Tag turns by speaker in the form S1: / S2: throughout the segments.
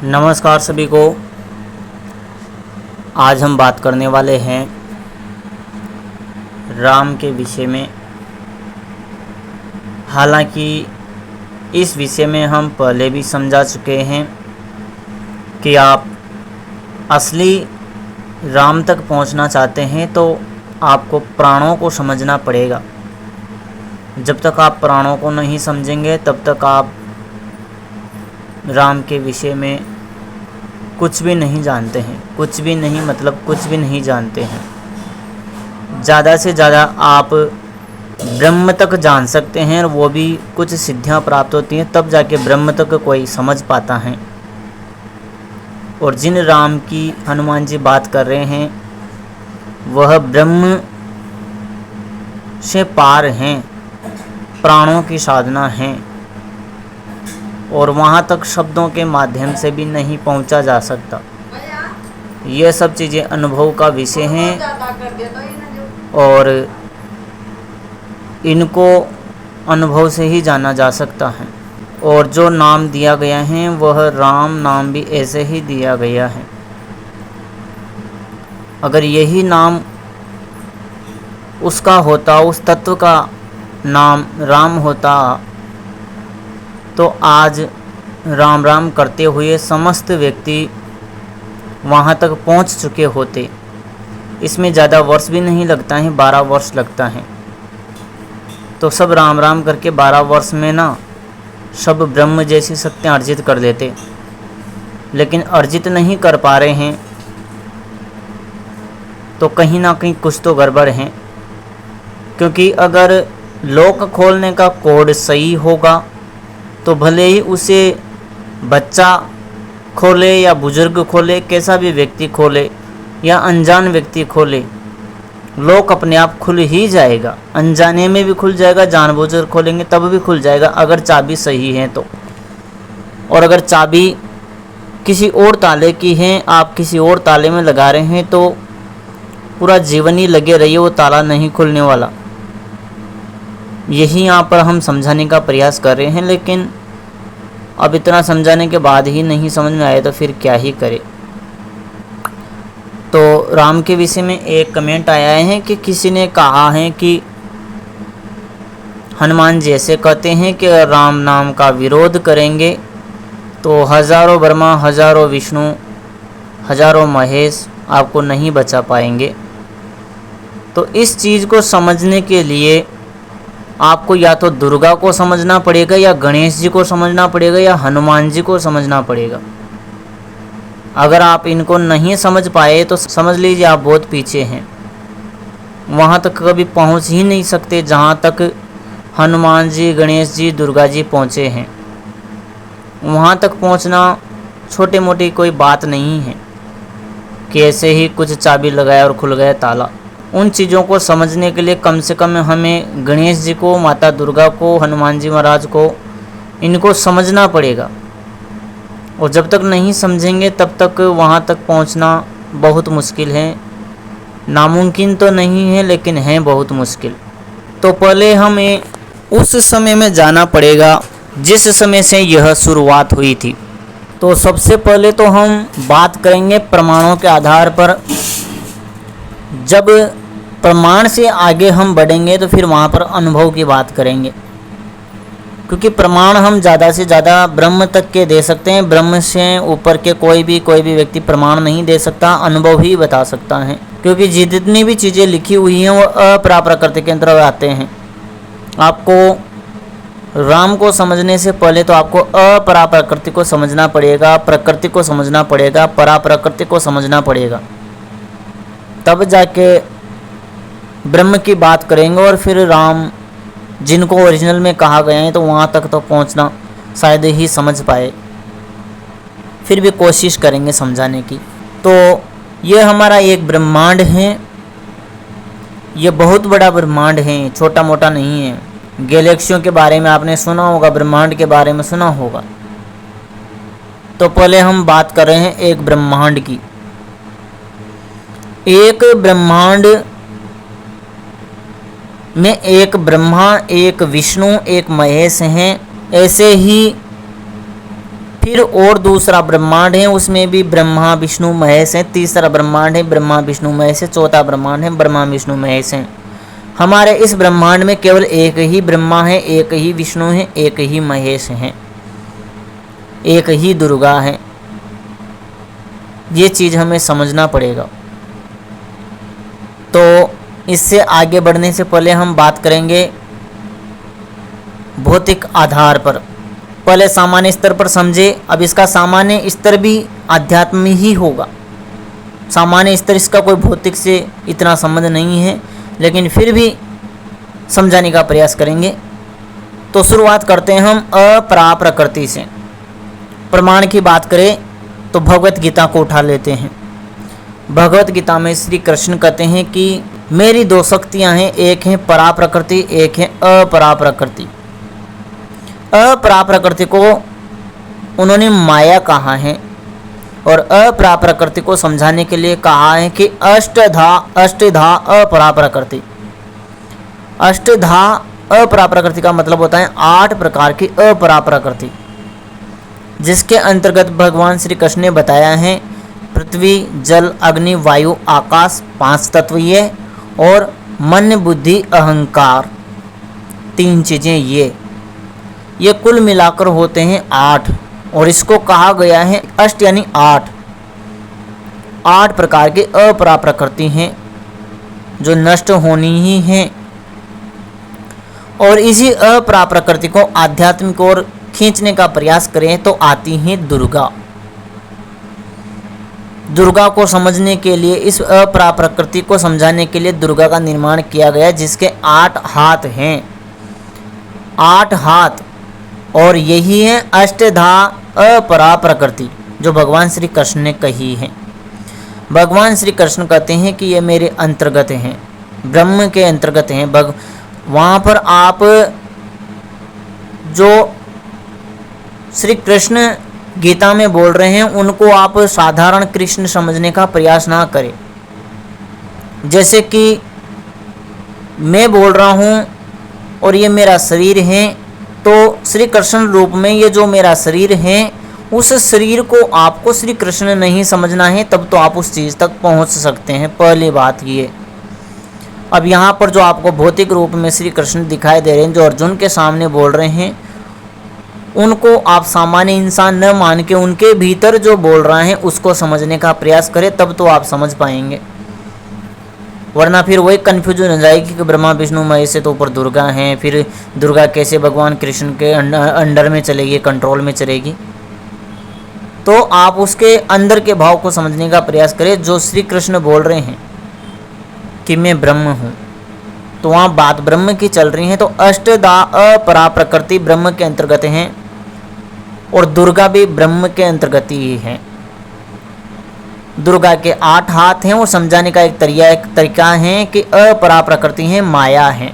S1: नमस्कार सभी को। आज हम बात करने वाले हैं राम के विषय में। हालांकि इस विषय में हम पहले भी समझा चुके हैं कि आप असली राम तक पहुंचना चाहते हैं तो आपको प्राणों को समझना पड़ेगा। जब तक आप प्राणों को नहीं समझेंगे तब तक आप राम के विषय में कुछ भी नहीं जानते हैं। कुछ भी नहीं मतलब कुछ भी नहीं जानते हैं। ज़्यादा से ज़्यादा आप ब्रह्म तक जान सकते हैं, और वो भी कुछ सिद्धियां प्राप्त होती हैं तब जाके ब्रह्म तक कोई समझ पाता है। और जिन राम की हनुमान जी बात कर रहे हैं वह ब्रह्म से पार हैं, प्राणों की साधना है, और वहाँ तक शब्दों के माध्यम से भी नहीं पहुँचा जा सकता। ये सब चीज़ें अनुभव का विषय हैं और इनको अनुभव से ही जाना जा सकता है। और जो नाम दिया गया है वह राम नाम भी ऐसे ही दिया गया है। अगर यही नाम उसका होता, उस तत्व का नाम राम होता, तो आज राम राम करते हुए समस्त व्यक्ति वहाँ तक पहुँच चुके होते। इसमें ज़्यादा वर्ष भी नहीं लगता है, 12 वर्ष लगता है। तो सब राम राम करके 12 वर्ष में ना सब ब्रह्म जैसी शक्तियाँ अर्जित कर लेते, लेकिन अर्जित नहीं कर पा रहे हैं तो कहीं ना कहीं कुछ तो गड़बड़ है। क्योंकि अगर लोक खोलने का कोड सही होगा तो भले ही उसे बच्चा खोले या बुजुर्ग खोले, कैसा भी व्यक्ति खोले या अनजान व्यक्ति खोले, लोक अपने आप खुल ही जाएगा। अनजाने में भी खुल जाएगा, जानबूझकर खोलेंगे तब भी खुल जाएगा अगर चाबी सही है तो। और अगर चाबी किसी और ताले की है, आप किसी और ताले में लगा रहे हैं तो पूरा जीवन ही लगे रहिए, वो ताला नहीं खुलने वाला। यही यहाँ पर हम समझाने का प्रयास कर रहे हैं, लेकिन अब इतना समझाने के बाद ही नहीं समझ में आए तो फिर क्या ही करे। तो राम के विषय में एक कमेंट आया है कि किसी ने कहा है कि हनुमान जी ऐसे कहते हैं कि राम नाम का विरोध करेंगे तो हजारों ब्रह्मा, हजारों विष्णु, हजारों महेश आपको नहीं बचा पाएंगे। तो इस चीज़ को समझने के लिए आपको या तो दुर्गा को समझना पड़ेगा, या गणेश जी को समझना पड़ेगा, या हनुमान जी को समझना पड़ेगा। अगर आप इनको नहीं समझ पाए तो समझ लीजिए आप बहुत पीछे हैं। वहाँ तक कभी पहुँच ही नहीं सकते जहाँ तक हनुमान जी, गणेश जी, दुर्गा जी पहुँचे हैं। वहाँ तक पहुँचना छोटे मोटी कोई बात नहीं है कि ऐसे ही कुछ चाबी लगाया और खुल गया ताला। उन चीज़ों को समझने के लिए कम से कम हमें गणेश जी को, माता दुर्गा को, हनुमान जी महाराज को, इनको समझना पड़ेगा। और जब तक नहीं समझेंगे तब तक वहाँ तक पहुँचना बहुत मुश्किल है। नामुमकिन तो नहीं है लेकिन है बहुत मुश्किल। तो पहले हमें उस समय में जाना पड़ेगा जिस समय से यह शुरुआत हुई थी। तो सबसे पहले तो हम बात करेंगे प्रमाणों के आधार पर। जब प्रमाण से आगे हम बढ़ेंगे तो फिर वहाँ पर अनुभव की बात करेंगे, क्योंकि प्रमाण हम ज़्यादा से ज़्यादा ब्रह्म तक के दे सकते हैं। ब्रह्म से ऊपर के कोई भी व्यक्ति प्रमाण नहीं दे सकता, अनुभव ही बता सकता है। क्योंकि जितनी भी चीज़ें लिखी हुई हैं वो अपराप्रकृति के अंतर्गत आते हैं। आपको राम को समझने से पहले तो आपको अपराप्रकृति को समझना पड़ेगा, प्रकृति को समझना पड़ेगा, पराप्रकृति को समझना पड़ेगा, तब जाके ब्रह्म की बात करेंगे। और फिर राम जिनको ओरिजिनल में कहा गया है तो वहाँ तक तो पहुँचना शायद ही समझ पाए, फिर भी कोशिश करेंगे समझाने की। तो ये हमारा एक ब्रह्मांड है, ये बहुत बड़ा ब्रह्मांड है, छोटा मोटा नहीं है। गैलेक्सियों के बारे में आपने सुना होगा, ब्रह्मांड के बारे में सुना होगा। तो पहले हम बात कर रहे हैं एक ब्रह्मांड की। एक ब्रह्मांड में एक ब्रह्मा, एक विष्णु, एक महेश हैं। ऐसे ही फिर और दूसरा ब्रह्मांड है, उसमें भी ब्रह्मा विष्णु महेश है। तीसरा ब्रह्मांड है, ब्रह्मा विष्णु महेश है। चौथा ब्रह्मांड है, ब्रह्मा विष्णु महेश है। हमारे इस ब्रह्मांड में केवल एक ही ब्रह्मा है, एक ही विष्णु है, एक ही महेश है, एक ही दुर्गा है। ये चीज़ हमें समझना पड़ेगा। तो इससे आगे बढ़ने से पहले हम बात करेंगे भौतिक आधार पर। पहले सामान्य स्तर पर समझे, अब इसका सामान्य स्तर भी अध्यात्म ही होगा। सामान्य स्तर इसका कोई भौतिक से इतना संबंध नहीं है, लेकिन फिर भी समझाने का प्रयास करेंगे। तो शुरुआत करते हैं हम अपरा प्रकृति से। प्रमाण की बात करें तो भगवत गीता को उठा लेते हैं। भगवत गीता में श्री कृष्ण कहते हैं कि मेरी दो शक्तियां हैं, एक है परा प्रकृति, एक है अपरा प्रकृति। अपरा प्रकृति को उन्होंने माया कहा है और अपरा प्रकृति को समझाने के लिए कहा है कि अष्टधा अपरा प्रकृति। अष्टधा अपरा प्रकृति का मतलब होता है 8 प्रकार की अपरा प्रकृति, जिसके अंतर्गत भगवान श्री कृष्ण ने बताया है पृथ्वी, जल, अग्नि, वायु, आकाश 5 तत्व ये, और मन, बुद्धि, अहंकार 3 चीज़ें ये कुल मिलाकर होते हैं 8। और इसको कहा गया है अष्ट यानी 8 प्रकार की अपरा प्रकृति हैं जो नष्ट होनी ही हैं। और इसी अपरा प्रकृति को आध्यात्मिक ओर खींचने का प्रयास करें तो आती है दुर्गा। दुर्गा को समझने के लिए, इस अपरा प्रकृति को समझाने के लिए दुर्गा का निर्माण किया गया, जिसके 8 हाथ हैं। 8 हाथ, और यही है अष्टधा अपरा प्रकृति जो भगवान श्री कृष्ण ने कही है। भगवान श्री कृष्ण कहते हैं कि ये मेरे अंतर्गत हैं, ब्रह्म के अंतर्गत हैं। वहाँ पर आप जो श्री कृष्ण गीता में बोल रहे हैं उनको आप साधारण कृष्ण समझने का प्रयास ना करें। जैसे कि मैं बोल रहा हूँ और ये मेरा शरीर है, तो श्री कृष्ण रूप में ये जो मेरा शरीर है, उस शरीर को आपको श्री कृष्ण नहीं समझना है, तब तो आप उस चीज़ तक पहुंच सकते हैं। पहली बात ये। अब यहाँ पर जो आपको भौतिक रूप में श्री कृष्ण दिखाई दे रहे हैं, जो अर्जुन के सामने बोल रहे हैं, उनको आप सामान्य इंसान न मान के उनके भीतर जो बोल रहा है उसको समझने का प्रयास करें, तब तो आप समझ पाएंगे। वरना फिर वही कन्फ्यूजन हो जाएगी कि ब्रह्मा विष्णु महेश से तो ऊपर दुर्गा हैं, फिर दुर्गा कैसे भगवान कृष्ण के अंडर में चलेगी, कंट्रोल में चलेगी। तो आप उसके अंदर के भाव को समझने का प्रयास करें। जो श्री कृष्ण बोल रहे हैं कि मैं ब्रह्म हूँ, तो वहाँ बात ब्रह्म की चल रही है। तो अष्टधा अपरा प्रकृति ब्रह्म के अंतर्गत हैं और दुर्गा भी ब्रह्म के अंतर्गत ही है। दुर्गा के 8 हाथ हैं, और समझाने का एक तरीका है कि अपरा प्रकृति है, माया है,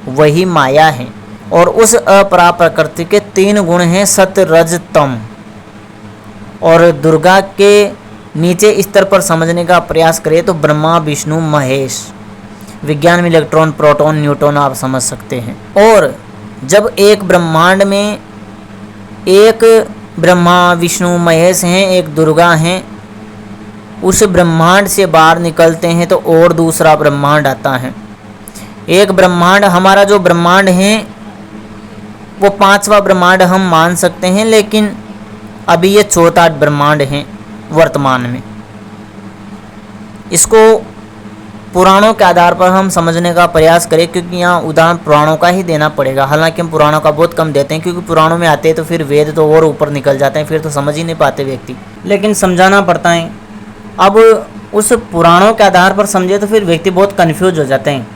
S1: वही माया है। और उस अपरा प्रकृति के 3 गुण हैं, सत, रज, तम। और दुर्गा के नीचे स्तर पर समझने का प्रयास करें तो ब्रह्मा विष्णु महेश, विज्ञान में इलेक्ट्रॉन, प्रोटॉन, न्यूट्रॉन आप समझ सकते हैं। और जब एक ब्रह्मांड में एक ब्रह्मा विष्णु महेश हैं, एक दुर्गा हैं, उस ब्रह्मांड से बाहर निकलते हैं तो और दूसरा ब्रह्मांड आता है। एक ब्रह्मांड, हमारा जो ब्रह्मांड है वो 5वां ब्रह्मांड हम मान सकते हैं, लेकिन अभी ये 4था ब्रह्मांड है वर्तमान में। इसको पुराणों के आधार पर हम समझने का प्रयास करें, क्योंकि यहाँ उदाहरण पुराणों का ही देना पड़ेगा। हालांकि हम पुराणों का बहुत कम देते हैं, क्योंकि पुराणों में आते हैं तो फिर वेद तो और ऊपर निकल जाते हैं, फिर तो समझ ही नहीं पाते व्यक्ति, लेकिन समझाना पड़ता है। अब उस पुराणों के आधार पर समझे तो फिर व्यक्ति बहुत कन्फ्यूज हो जाते हैं।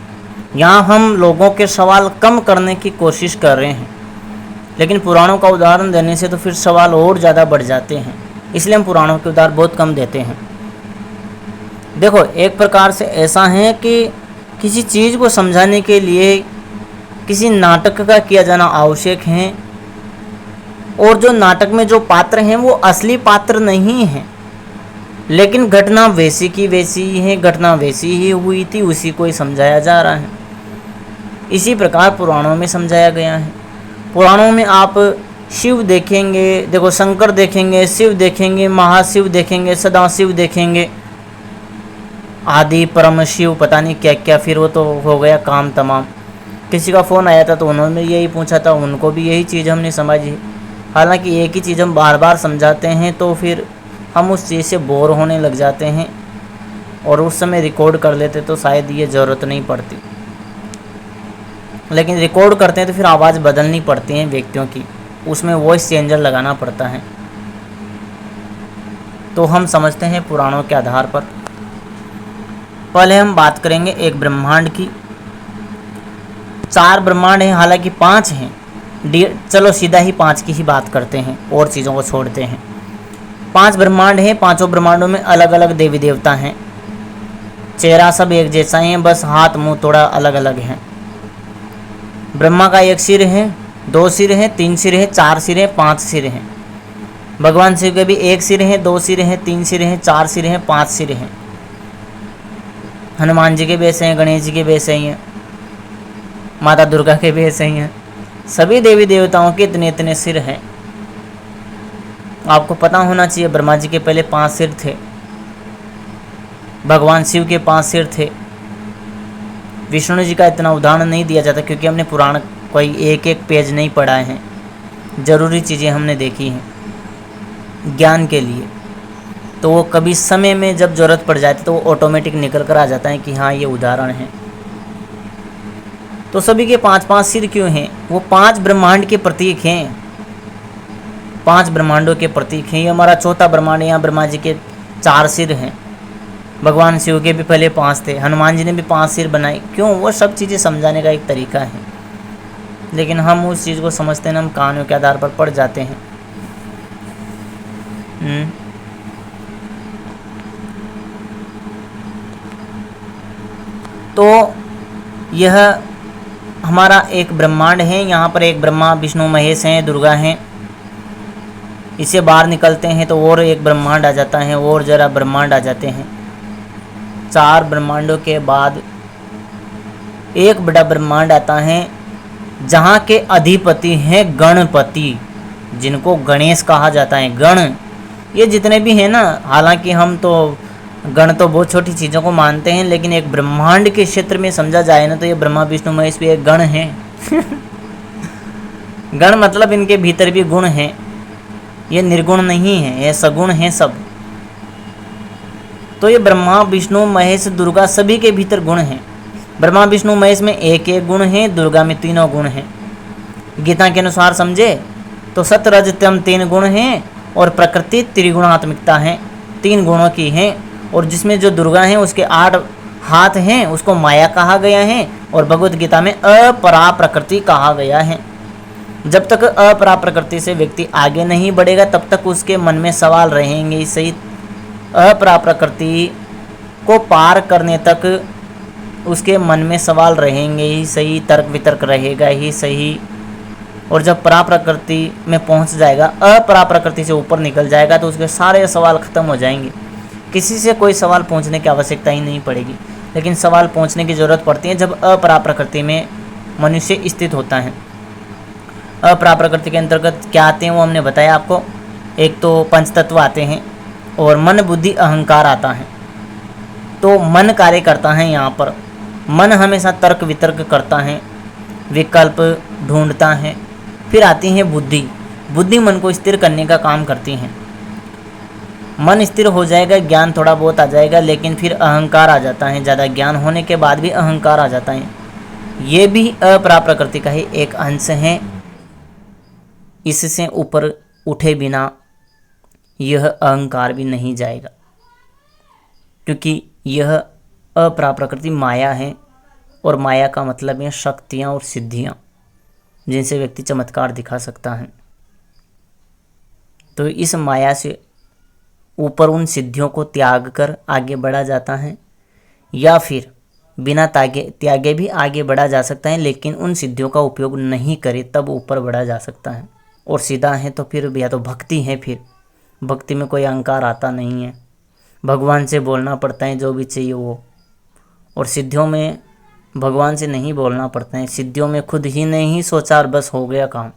S1: यहाँ हम लोगों के सवाल कम करने की कोशिश कर रहे हैं, लेकिन पुराणों का उदाहरण देने से तो फिर सवाल और ज़्यादा बढ़ जाते हैं, इसलिए हम पुराणों के उदाहरण बहुत कम देते हैं। देखो, एक प्रकार से ऐसा है कि किसी चीज़ को समझाने के लिए किसी नाटक का किया जाना आवश्यक है, और जो नाटक में जो पात्र हैं वो असली पात्र नहीं हैं, लेकिन घटना वैसी की वैसी ही है, घटना वैसी ही हुई थी, उसी को ही समझाया जा रहा है। इसी प्रकार पुराणों में समझाया गया है। पुराणों में आप शिव देखेंगे, देखो शंकर देखेंगे, शिव देखेंगे, महाशिव देखेंगे, सदाशिव देखेंगे, आदि परम शिव, पता नहीं क्या क्या, फिर वो तो हो गया काम तमाम। किसी का फ़ोन आया था तो उन्होंने यही पूछा था, उनको भी यही चीज़ हमने समझी। हालांकि एक ही चीज़ हम बार बार समझाते हैं तो फिर हम उस चीज़ से बोर होने लग जाते हैं, और उस समय रिकॉर्ड कर लेते तो शायद ये ज़रूरत नहीं पड़ती। लेकिन रिकॉर्ड करते हैं तो फिर आवाज़ बदलनी पड़ती है व्यक्तियों की, उसमें वॉइस चेंजर लगाना पड़ता है। तो हम समझते हैं पुराणों के आधार पर। पहले हम बात करेंगे एक ब्रह्मांड की। 4 ब्रह्मांड हैं, हालांकि 5 हैं। चलो सीधा ही 5 की ही बात करते हैं और चीज़ों को छोड़ते हैं। 5 ब्रह्मांड हैं, 5 ब्रह्मांडों में अलग अलग देवी देवता हैं। चेहरा सब एक जैसा ही है, बस हाथ मुंह थोड़ा अलग अलग हैं। ब्रह्मा का 1 सिर है, 2 सिर हैं, 3 सिर हैं, 4 सिर हैं, 5 सिर हैं। भगवान शिव के भी 1 सिर है, 2 सिर हैं, 3 सिर हैं, 4 सिर हैं, 5 सिर हैं। हनुमान जी के भी ऐसे हैं, गणेश जी के भी ऐसे ही हैं, माता दुर्गा के भी ऐसे ही हैं। सभी देवी देवताओं के इतने इतने सिर हैं। आपको पता होना चाहिए ब्रह्मा जी के पहले 5 सिर थे, भगवान शिव के 5 सिर थे। विष्णु जी का इतना उदाहरण नहीं दिया जाता क्योंकि हमने पुराण कोई एक एक पेज नहीं पढ़ाए हैं, ज़रूरी चीज़ें हमने देखी हैं ज्ञान के लिए। तो वो कभी समय में जब ज़रूरत पड़ जाती तो वो ऑटोमेटिक निकल कर आ जाता है कि हाँ ये उदाहरण है। तो सभी के 5-5 सिर क्यों हैं? वो 5 ब्रह्मांड के प्रतीक हैं, 5 ब्रह्मांडों के प्रतीक हैं। ये हमारा चौथा ब्रह्मांड है, यहाँ ब्रह्मा जी के 4 सिर हैं। भगवान शिव के भी पहले 5 थे, हनुमान जी ने भी 5 सिर बनाए। क्यों? वो सब चीज़ें समझाने का एक तरीका है, लेकिन हम उस चीज़ को समझते हैं, हम कहानियों के आधार पर पढ़ जाते हैं। तो यह हमारा एक ब्रह्मांड है। यहाँ पर एक ब्रह्मा विष्णु महेश हैं, दुर्गा हैं। इससे बाहर निकलते हैं तो और एक ब्रह्मांड आ जाता है, और ज़रा ब्रह्मांड आ जाते हैं। 4 ब्रह्मांडों के बाद एक बड़ा ब्रह्मांड आता है जहाँ के अधिपति हैं गणपति, जिनको गणेश कहा जाता है। गण ये जितने भी हैं ना, हालांकि हम तो गण तो बहुत छोटी चीज़ों को मानते हैं, लेकिन एक ब्रह्मांड के क्षेत्र में समझा जाए ना तो ये ब्रह्मा विष्णु महेश भी एक गण हैं। गण मतलब इनके भीतर भी गुण हैं, ये निर्गुण नहीं है, ये सगुण हैं सब। तो ये ब्रह्मा विष्णु महेश दुर्गा सभी के भीतर गुण हैं। ब्रह्मा विष्णु महेश में एक एक गुण है, दुर्गा में 3 गुण हैं। गीता के अनुसार समझे तो सत रज तम 3 गुण हैं, और प्रकृति त्रिगुणात्मिकता है, 3 गुणों की है। और जिसमें जो दुर्गा है उसके 8 हाथ हैं, उसको माया कहा गया है, और भगवत गीता में अपरा प्रकृति कहा गया है। जब तक अपरा प्रकृति से व्यक्ति आगे नहीं बढ़ेगा तब तक उसके मन में सवाल रहेंगे ही सही। अपरा प्रकृति को पार करने तक उसके मन में सवाल रहेंगे ही सही, तर्क वितर्क रहेगा ही सही। और जब परा प्रकृति में पहुंच जाएगा, अपरा प्रकृति से ऊपर निकल जाएगा, तो उसके सारे सवाल खत्म हो जाएंगे। किसी से कोई सवाल पूछने की आवश्यकता ही नहीं पड़ेगी। लेकिन सवाल पूछने की ज़रूरत पड़ती है जब अपरा प्रकृति में मनुष्य स्थित होता है। अपरा प्रकृति के अंतर्गत क्या आते हैं वो हमने बताया आपको। एक तो पंच तत्व आते हैं, और मन बुद्धि अहंकार आता है। तो मन कार्य करता है यहाँ पर। मन हमेशा तर्क वितर्क करता है, विकल्प ढूंढता है। फिर आती है बुद्धि। बुद्धि मन को स्थिर करने का काम करती है। मन स्थिर हो जाएगा, ज्ञान थोड़ा बहुत आ जाएगा, लेकिन फिर अहंकार आ जाता है। ज़्यादा ज्ञान होने के बाद भी अहंकार आ जाता है। ये भी अपरा प्रकृति का ही एक अंश है। इससे ऊपर उठे बिना यह अहंकार भी नहीं जाएगा, क्योंकि यह अपरा प्रकृति माया है, और माया का मतलब है शक्तियाँ और सिद्धियाँ, जिनसे व्यक्ति चमत्कार दिखा सकता है। तो इस माया से ऊपर उन सिद्धियों को त्याग कर आगे बढ़ा जाता है, या फिर बिना त्यागे भी आगे बढ़ा जा सकता है, लेकिन उन सिद्धियों का उपयोग नहीं करे तब ऊपर बढ़ा जा सकता है। और सीधा है तो फिर या तो भक्ति है, फिर भक्ति में कोई अहंकार आता नहीं है, भगवान से बोलना पड़ता है जो भी चाहिए वो। और सिद्धियों में भगवान से नहीं बोलना पड़ता है, सिद्धियों में खुद ही ने ही सोचा और बस हो गया काम।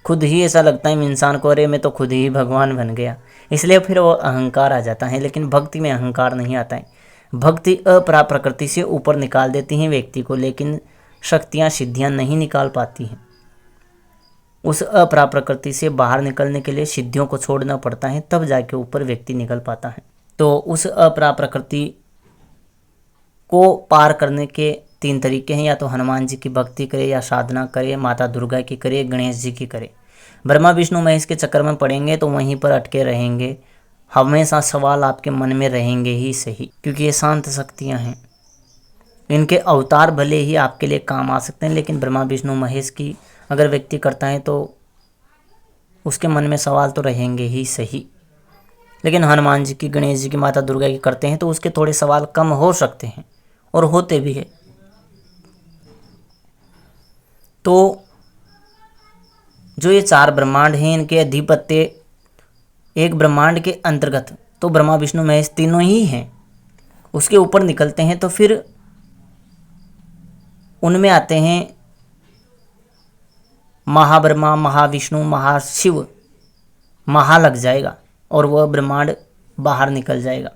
S1: खुद ही ऐसा लगता है इंसान को, अरे मैं तो खुद ही भगवान बन गया, इसलिए फिर वो अहंकार आ जाता है। लेकिन भक्ति में अहंकार नहीं आता है। भक्ति अपरा प्रकृति से ऊपर निकाल देती है व्यक्ति को, लेकिन शक्तियाँ सिद्धियाँ नहीं निकाल पाती हैं। उस अपरा प्रकृति से बाहर निकलने के लिए सिद्धियों को छोड़ना पड़ता है, तब जाके ऊपर व्यक्ति निकल पाता है। तो उस अपरा प्रकृति को पार करने के 3 तरीके हैं, या तो हनुमान जी की भक्ति करे, या साधना करे, माता दुर्गा की करे, गणेश जी की करे। ब्रह्मा विष्णु महेश के चक्कर में पड़ेंगे तो वहीं पर अटके रहेंगे, हमेशा सवाल आपके मन में रहेंगे ही सही, क्योंकि ये शांत शक्तियाँ हैं। इनके अवतार भले ही आपके लिए काम आ सकते हैं, लेकिन ब्रह्मा विष्णु महेश की अगर व्यक्ति करता है तो उसके मन में सवाल तो रहेंगे ही सही। लेकिन हनुमान जी की, गणेश जी की, माता दुर्गा की करते हैं तो उसके थोड़े सवाल कम हो सकते हैं, और होते भी है। तो जो ये 4 ब्रह्मांड हैं, इनके अधिपत्य एक ब्रह्मांड के अंतर्गत तो ब्रह्मा विष्णु महेश तीनों ही हैं। उसके ऊपर निकलते हैं तो फिर उनमें आते हैं महाब्रह्मा, महाविष्णु, महाशिव। महा लग जाएगा और वह ब्रह्मांड बाहर निकल जाएगा।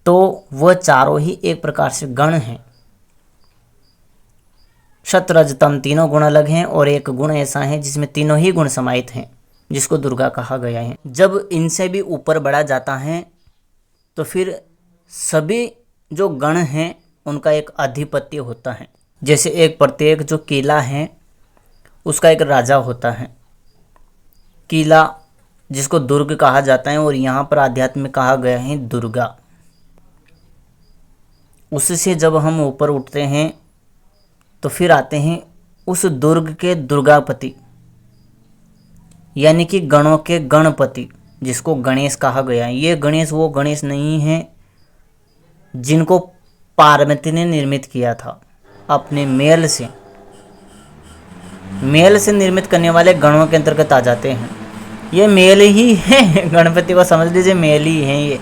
S1: तो वह चारों ही एक प्रकार से गण हैं। सत रज तम तीनों गुण अलग हैं, और एक गुण ऐसा है जिसमें तीनों ही गुण समाहित हैं, जिसको दुर्गा कहा गया है। जब इनसे भी ऊपर बढ़ा जाता है तो फिर सभी जो गण हैं उनका एक अधिपत्य होता है। जैसे एक प्रत्येक जो किला है उसका एक राजा होता है। किला जिसको दुर्ग कहा जाता है, और यहाँ पर आध्यात्म में कहा गया है दुर्गा। उससे जब हम ऊपर उठते हैं तो फिर आते हैं उस दुर्ग के दुर्गापति, यानी कि गणों के गणपति, जिसको गणेश कहा गया है। ये गणेश वो गणेश नहीं है जिनको पार्वती ने निर्मित किया था अपने मेल से। मेल से निर्मित करने वाले गणों के अंतर्गत आ जाते हैं। ये मेल ही है, गणपति को समझ लीजिए मेल ही है। ये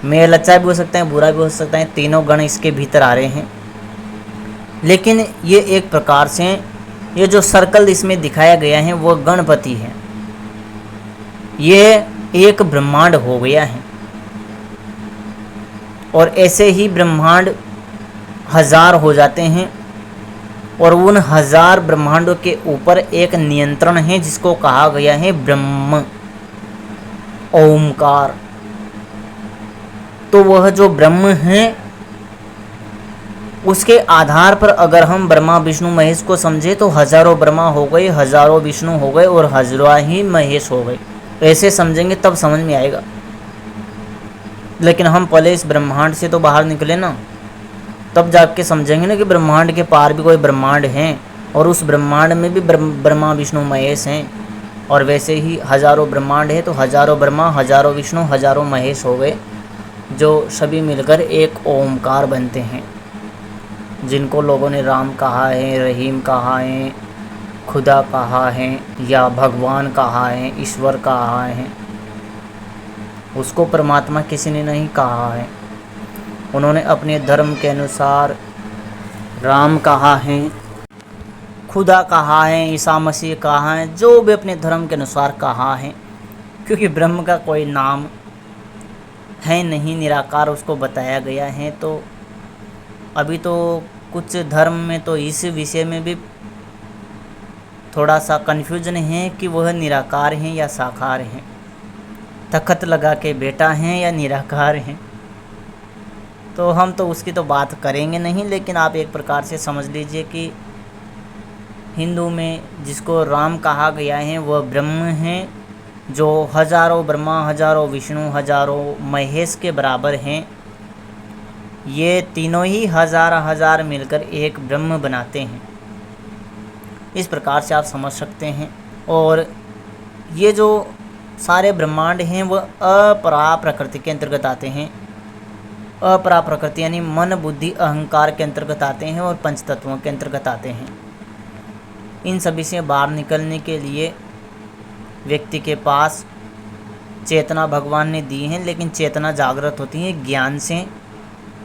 S1: मेल अच्छा भी हो सकता है, बुरा भी हो सकता है, तीनों गण इसके भीतर आ रहे हैं। लेकिन ये एक प्रकार से ये जो सर्कल इसमें दिखाया गया है वो गणपति है। ये एक ब्रह्मांड हो गया है, और ऐसे ही ब्रह्मांड 1000 हो जाते हैं, और उन 1000 ब्रह्मांडों के ऊपर एक नियंत्रण है जिसको कहा गया है ब्रह्म, ओमकार। तो वह जो ब्रह्म है उसके आधार पर अगर हम ब्रह्मा विष्णु महेश को समझे तो हजारों ब्रह्मा हो गए, हजारों विष्णु हो गए, और हजारों ही महेश हो गए। ऐसे समझेंगे तब समझ में आएगा। लेकिन हम पहले इस ब्रह्मांड से तो बाहर निकले ना, तब जाके समझेंगे ना कि ब्रह्मांड के पार भी कोई ब्रह्मांड हैं, और उस ब्रह्मांड में भी ब्रह्मा विष्णु महेश हैं। और वैसे ही हजारों ब्रह्मांड है तो हजारों ब्रह्मा, हजारों विष्णु, हजारों महेश हो गए, जो सभी मिलकर एक ओमकार बनते हैं, जिनको लोगों ने राम कहा है, रहीम कहा है, खुदा कहा है, या भगवान कहा है, ईश्वर कहा है। उसको परमात्मा किसी ने नहीं कहा है। उन्होंने अपने धर्म के अनुसार राम कहा है, खुदा कहा है, ईसा मसीह कहा है, जो भी अपने धर्म के अनुसार कहा है। क्योंकि ब्रह्म का कोई नाम है नहीं, निराकार उसको बताया गया है। तो अभी तो कुछ धर्म में तो इस विषय में भी थोड़ा सा कन्फ्यूजन है कि वह निराकार हैं या साकार हैं, तखत लगा के बैठा हैं या निराकार हैं। तो हम तो उसकी तो बात करेंगे नहीं, लेकिन आप एक प्रकार से समझ लीजिए कि हिंदू में जिसको राम कहा गया है वह ब्रह्म हैं, जो हजारों ब्रह्मा, हजारों विष्णु, हजारों महेश के बराबर हैं। ये तीनों ही हजार मिलकर एक ब्रह्म बनाते हैं। इस प्रकार से आप समझ सकते हैं। और ये जो सारे ब्रह्मांड हैं वह अपरा प्रकृति के अंतर्गत आते हैं। अपरा प्रकृति यानी मन, बुद्धि, अहंकार के अंतर्गत आते हैं, और पंच तत्वों के अंतर्गत आते हैं। इन सभी से बाहर निकलने के लिए व्यक्ति के पास चेतना भगवान ने दी है, लेकिन चेतना जागृत होती है ज्ञान से।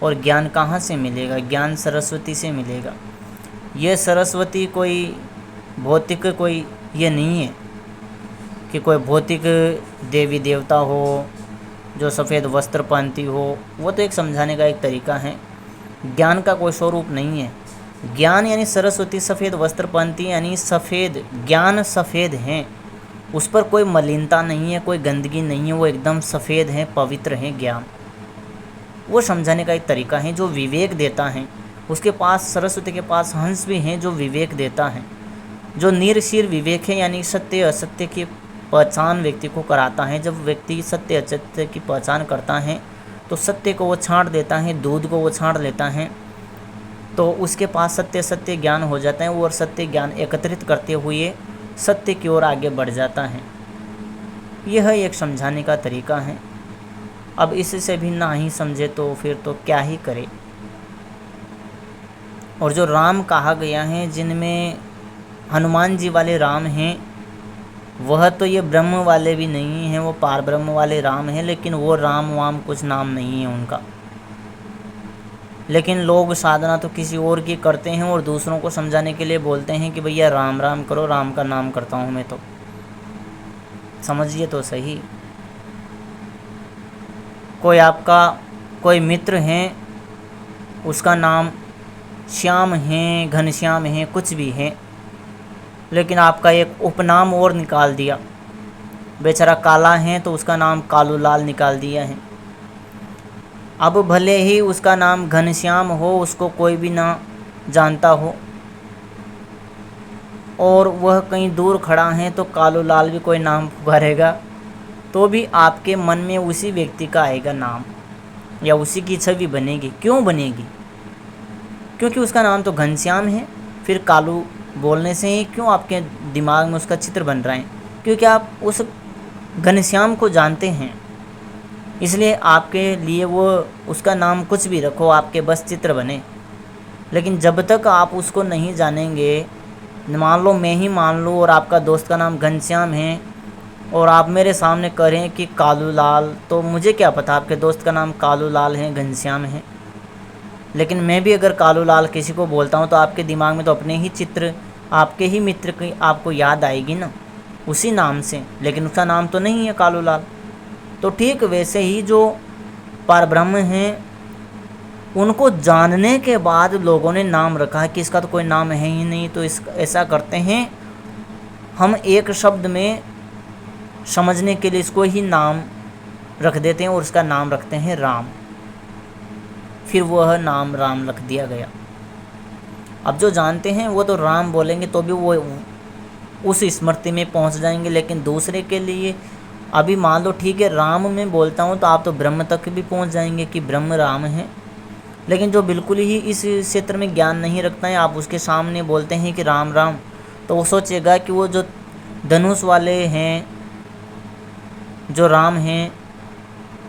S1: और ज्ञान कहाँ से मिलेगा? ज्ञान सरस्वती से मिलेगा। ये सरस्वती कोई भौतिक कोई ये नहीं है कि कोई भौतिक देवी देवता हो जो सफ़ेद वस्त्र पहनती हो, वो तो एक समझाने का एक तरीका है। ज्ञान का कोई स्वरूप नहीं है। ज्ञान यानी सरस्वती सफ़ेद वस्त्र पहनती है, यानी सफ़ेद ज्ञान सफ़ेद हैं, उस पर कोई मलिनता नहीं है, कोई गंदगी नहीं है, वो एकदम सफ़ेद है, पवित्र है ज्ञान। वो समझाने का एक तरीका है जो विवेक देता है। उसके पास, सरस्वती के पास हंस भी हैं जो विवेक देता है, जो निरसिर विवेक है, यानी सत्य असत्य की पहचान व्यक्ति को कराता है। जब व्यक्ति सत्य असत्य की पहचान करता है तो सत्य को वो छांट देता है, दूध को वो छांट लेता है, तो उसके पास सत्य सत्य ज्ञान हो जाता है और सत्य ज्ञान एकत्रित करते हुए सत्य की ओर आगे बढ़ जाता है। यह एक समझाने का तरीका है। अब इससे भी ना ही समझे तो फिर तो क्या ही करे। और जो राम कहा गया है, जिनमें हनुमान जी वाले राम हैं, वह तो ये ब्रह्म वाले भी नहीं हैं, वो पार ब्रह्म वाले राम हैं, लेकिन वो राम वाम कुछ नाम नहीं है उनका। लेकिन लोग साधना तो किसी और की करते हैं और दूसरों को समझाने के लिए बोलते हैं कि भैया राम राम करो, राम का नाम करता हूँ मैं। तो समझिए तो सही। कोई आपका कोई मित्र है, उसका नाम श्याम है, घनश्याम है, कुछ भी है, लेकिन आपका एक उपनाम और निकाल दिया। बेचारा काला है तो उसका नाम कालू लाल निकाल दिया है। अब भले ही उसका नाम घनश्याम हो, उसको कोई भी ना जानता हो, और वह कहीं दूर खड़ा है तो कालू लाल भी कोई नाम पुकारेगा, तो भी आपके मन में उसी व्यक्ति का आएगा नाम, या उसी की छवि बनेगी। क्यों बनेगी? क्योंकि उसका नाम तो घनश्याम है। फिर कालू बोलने से ही क्यों आपके दिमाग में उसका चित्र बन रहा है? क्योंकि आप उस घनश्याम को जानते हैं, इसलिए आपके लिए वो उसका नाम कुछ भी रखो, आपके बस चित्र बने। लेकिन जब तक आप उसको नहीं जानेंगे, मान लो मैं ही मान लूँ और आपका दोस्त का नाम घनश्याम है और आप मेरे सामने करें कि कालू लाल, तो मुझे क्या पता आपके दोस्त का नाम कालू लाल है, घनश्याम है। लेकिन मैं भी अगर कालू लाल किसी को बोलता हूँ तो आपके दिमाग में तो अपने ही चित्र, आपके ही मित्र की आपको याद आएगी ना, उसी नाम से। लेकिन उसका नाम तो नहीं है कालू लाल। तो ठीक वैसे ही जो परब्रह्म हैं, उनको जानने के बाद लोगों ने नाम रखा है कि इसका तो कोई नाम है ही नहीं, तो ऐसा करते हैं हम एक शब्द में समझने के लिए इसको ही नाम रख देते हैं और उसका नाम रखते हैं राम। फिर वह नाम राम रख दिया गया। अब जो जानते हैं वो तो राम बोलेंगे तो भी वो उस स्मृति में पहुंच जाएंगे। लेकिन दूसरे के लिए, अभी मान लो ठीक है राम में बोलता हूँ तो आप तो ब्रह्म तक भी पहुंच जाएंगे कि ब्रह्म राम है। लेकिन जो बिल्कुल ही इस क्षेत्र में ज्ञान नहीं रखता है, आप उसके सामने बोलते हैं कि राम राम, तो वो सोचेगा कि वो जो धनुष वाले हैं, जो राम हैं,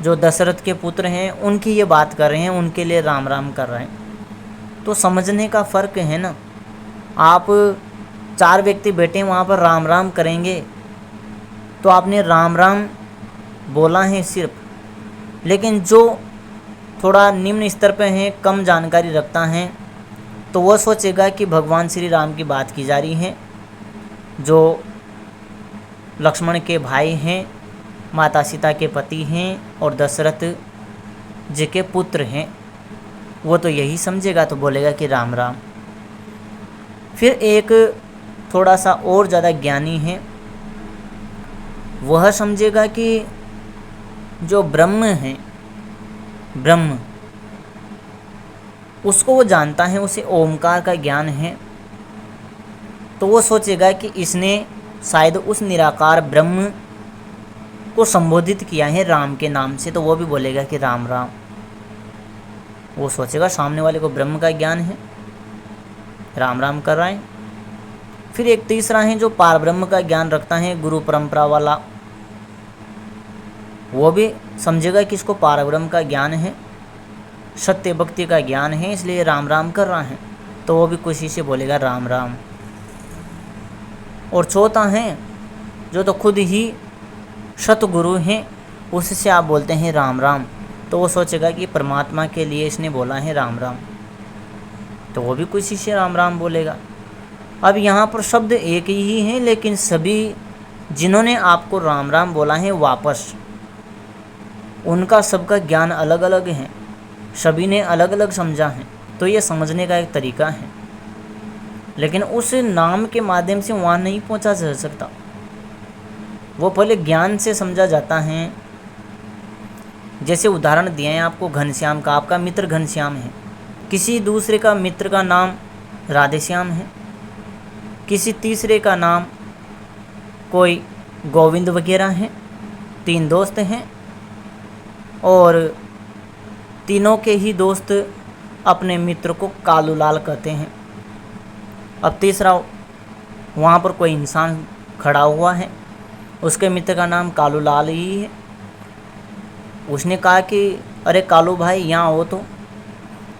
S1: जो दशरथ के पुत्र हैं, उनकी ये बात कर रहे हैं, उनके लिए राम राम कर रहे हैं। तो समझने का फ़र्क है ना। आप 4 व्यक्ति बैठे हैं, वहाँ पर राम राम करेंगे तो आपने राम राम बोला है सिर्फ। लेकिन जो थोड़ा निम्न स्तर पे है, कम जानकारी रखता है, तो वह सोचेगा कि भगवान श्री राम की बात की जा रही है, जो लक्ष्मण के भाई हैं, माता सीता के पति हैं और दशरथ जी के पुत्र हैं। वो तो यही समझेगा, तो बोलेगा कि राम राम। फिर एक थोड़ा सा और ज़्यादा ज्ञानी है, वह समझेगा कि जो ब्रह्म है, ब्रह्म, उसको वो जानता है, उसे ओमकार का ज्ञान है। तो वो सोचेगा कि इसने शायद उस निराकार ब्रह्म को संबोधित किया है राम के नाम से, तो वो भी बोलेगा कि राम राम। वो सोचेगा सामने वाले को ब्रह्म का ज्ञान है, राम राम कर रहा है। फिर एक तीसरा है जो पार ब्रह्म का ज्ञान रखता है, गुरु परंपरा वाला, वो भी समझेगा कि इसको पार ब्रह्म का ज्ञान है, सत्य भक्ति का ज्ञान है, इसलिए राम राम कर रहा है, तो वो भी खुशी से बोलेगा राम राम। और चौथा है जो तो खुद ही सतगुरु हैं, उससे आप बोलते हैं राम राम, तो वो सोचेगा कि परमात्मा के लिए इसने बोला है राम राम, तो वो भी खुशी से राम राम बोलेगा। अब यहाँ पर शब्द एक ही है, लेकिन सभी जिन्होंने आपको राम राम बोला है वापस, उनका सबका ज्ञान अलग अलग है, सभी ने अलग अलग समझा है। तो ये समझने का एक तरीका है, लेकिन उस नाम के माध्यम से वहाँ नहीं पहुँचा जा सकता। वो पहले ज्ञान से समझा जाता है। जैसे उदाहरण दिए हैं आपको घनश्याम का, आपका मित्र घनश्याम है, किसी दूसरे का मित्र का नाम राधेश्याम है, किसी तीसरे का नाम कोई गोविंद वगैरह है। 3 दोस्त हैं और तीनों के ही दोस्त अपने मित्र को कालूलाल कहते हैं। अब तीसरा वहाँ पर कोई इंसान खड़ा हुआ है, उसके मित्र का नाम कालूलाल ही है। उसने कहा कि अरे कालू भाई यहाँ हो। तो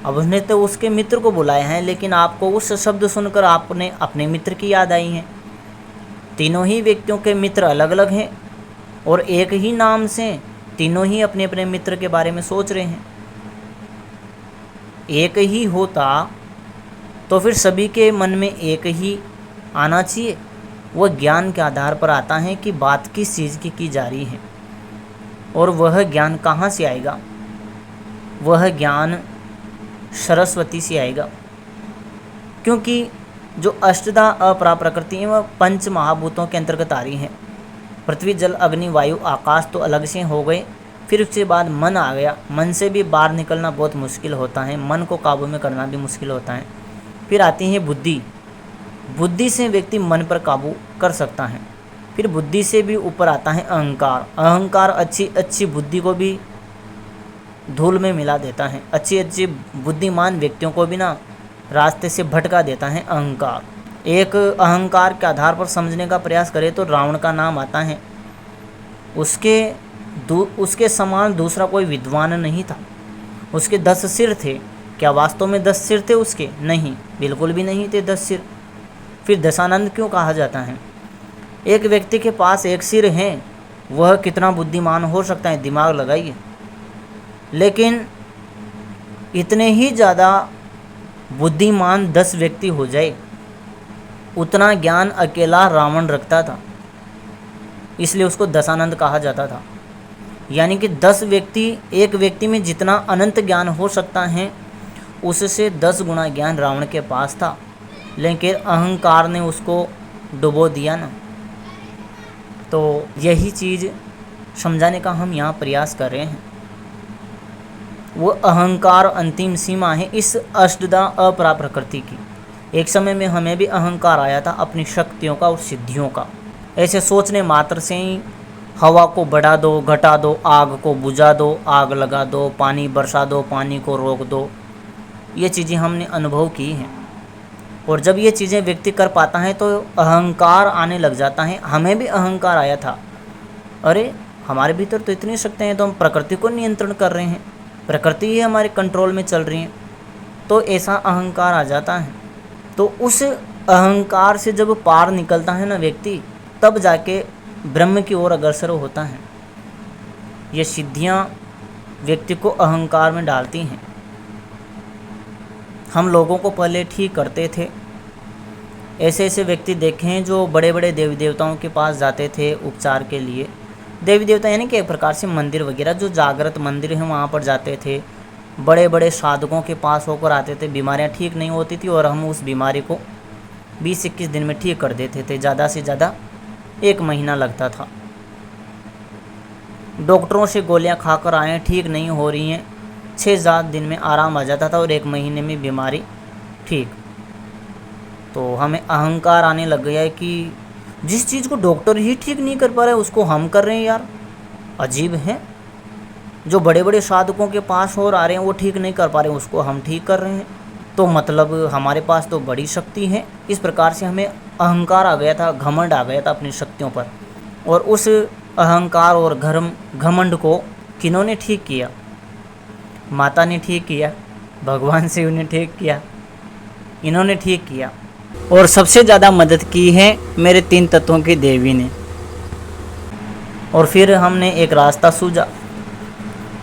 S1: अब उसने तो उसके मित्र को बुलाया है, लेकिन आपको उस शब्द सुनकर आपने अपने मित्र की याद आई है। तीनों ही व्यक्तियों के मित्र अलग अलग हैं और एक ही नाम से तीनों ही अपने अपने मित्र के बारे में सोच रहे हैं। एक ही होता तो फिर सभी के मन में एक ही आना चाहिए। वह ज्ञान के आधार पर आता है कि बात किस चीज़ की जा रही है, और वह ज्ञान कहाँ से आएगा? वह ज्ञान सरस्वती से आएगा, क्योंकि जो अष्टधा अपरा प्रकृति है वह 5 महाभूतों के अंतर्गत आ रही है। पृथ्वी जल अग्नि वायु आकाश तो अलग से हो गए, फिर उसके बाद मन आ गया। मन से भी बाहर निकलना बहुत मुश्किल होता है, मन को काबू में करना भी मुश्किल होता है। फिर आती है बुद्धि। बुद्धि से व्यक्ति मन पर काबू कर सकता है। फिर बुद्धि से भी ऊपर आता है अहंकार। अहंकार अच्छी अच्छी बुद्धि को भी धूल में मिला देता है, अच्छी अच्छी बुद्धिमान व्यक्तियों को भी ना रास्ते से भटका देता है अहंकार। एक अहंकार के आधार पर समझने का प्रयास करें तो रावण का नाम आता है। उसके समान दूसरा कोई विद्वान नहीं था। उसके 10 सिर थे। क्या वास्तव में 10 सिर थे उसके? नहीं, बिल्कुल भी नहीं थे 10 सिर। फिर दशानंद क्यों कहा जाता है? एक व्यक्ति के पास एक सिर है, वह कितना बुद्धिमान हो सकता है, दिमाग लगाइए। लेकिन इतने ही ज़्यादा बुद्धिमान 10 व्यक्ति हो जाए, उतना ज्ञान अकेला रावण रखता था, इसलिए उसको दशानंद कहा जाता था। यानी कि 10 व्यक्ति, एक व्यक्ति में जितना अनंत ज्ञान हो सकता है उससे 10 गुना ज्ञान रावण के पास था, लेकिन अहंकार ने उसको डुबो दिया ना। तो यही चीज़ समझाने का हम यहाँ प्रयास कर रहे हैं। वो अहंकार अंतिम सीमा है इस अष्टधा अपरा प्रकृति की। एक समय में हमें भी अहंकार आया था अपनी शक्तियों का और सिद्धियों का। ऐसे सोचने मात्र से ही हवा को बढ़ा दो, घटा दो, आग को बुझा दो, आग लगा दो, पानी बरसा दो, पानी को रोक दो, ये चीज़ें हमने अनुभव की हैं। और जब ये चीज़ें व्यक्ति कर पाता है तो अहंकार आने लग जाता है। हमें भी अहंकार आया था, अरे हमारे भीतर तो इतनी शक्तियाँ हैं, तो हम प्रकृति को नियंत्रण कर रहे हैं, प्रकृति ही हमारे कंट्रोल में चल रही है, तो ऐसा अहंकार आ जाता है। तो उस अहंकार से जब पार निकलता है ना व्यक्ति, तब जाके ब्रह्म की ओर अग्रसर होता है। ये सिद्धियाँ व्यक्ति को अहंकार में डालती हैं। हम लोगों को पहले ठीक करते थे। ऐसे ऐसे व्यक्ति देखे हैं जो बड़े बड़े देवी देवताओं के पास जाते थे उपचार के लिए। देवी देवता यानी कि एक प्रकार से मंदिर वगैरह, जो जागृत मंदिर हैं वहाँ पर जाते थे, बड़े बड़े साधकों के पास होकर आते थे। बीमारियाँ ठीक नहीं होती थी और हम उस बीमारी को 20-21 दिन में ठीक कर देते थे, ज़्यादा से ज़्यादा 1 महीना लगता था। डॉक्टरों से गोलियां खाकर आए, ठीक नहीं हो रही हैं, 6-7 दिन में आराम आ जाता था और 1 महीने में बीमारी ठीक। तो हमें अहंकार आने लग गया है कि जिस चीज़ को डॉक्टर ही ठीक नहीं कर पा रहे उसको हम कर रहे हैं। यार अजीब है, जो बड़े बड़े साधकों के पास और आ रहे हैं वो ठीक नहीं कर पा रहे, उसको हम ठीक कर रहे हैं, तो मतलब हमारे पास तो बड़ी शक्ति है। इस प्रकार से हमें अहंकार आ गया था, घमंड आ गया था अपनी शक्तियों पर। और उस अहंकार और घमंड को किन्होंने ठीक किया? माता ने ठीक किया, भगवान शिव ने ठीक किया, इन्होंने ठीक किया। और सबसे ज़्यादा मदद की है मेरे 3 तत्वों की देवी ने। और फिर हमने एक रास्ता सूझा,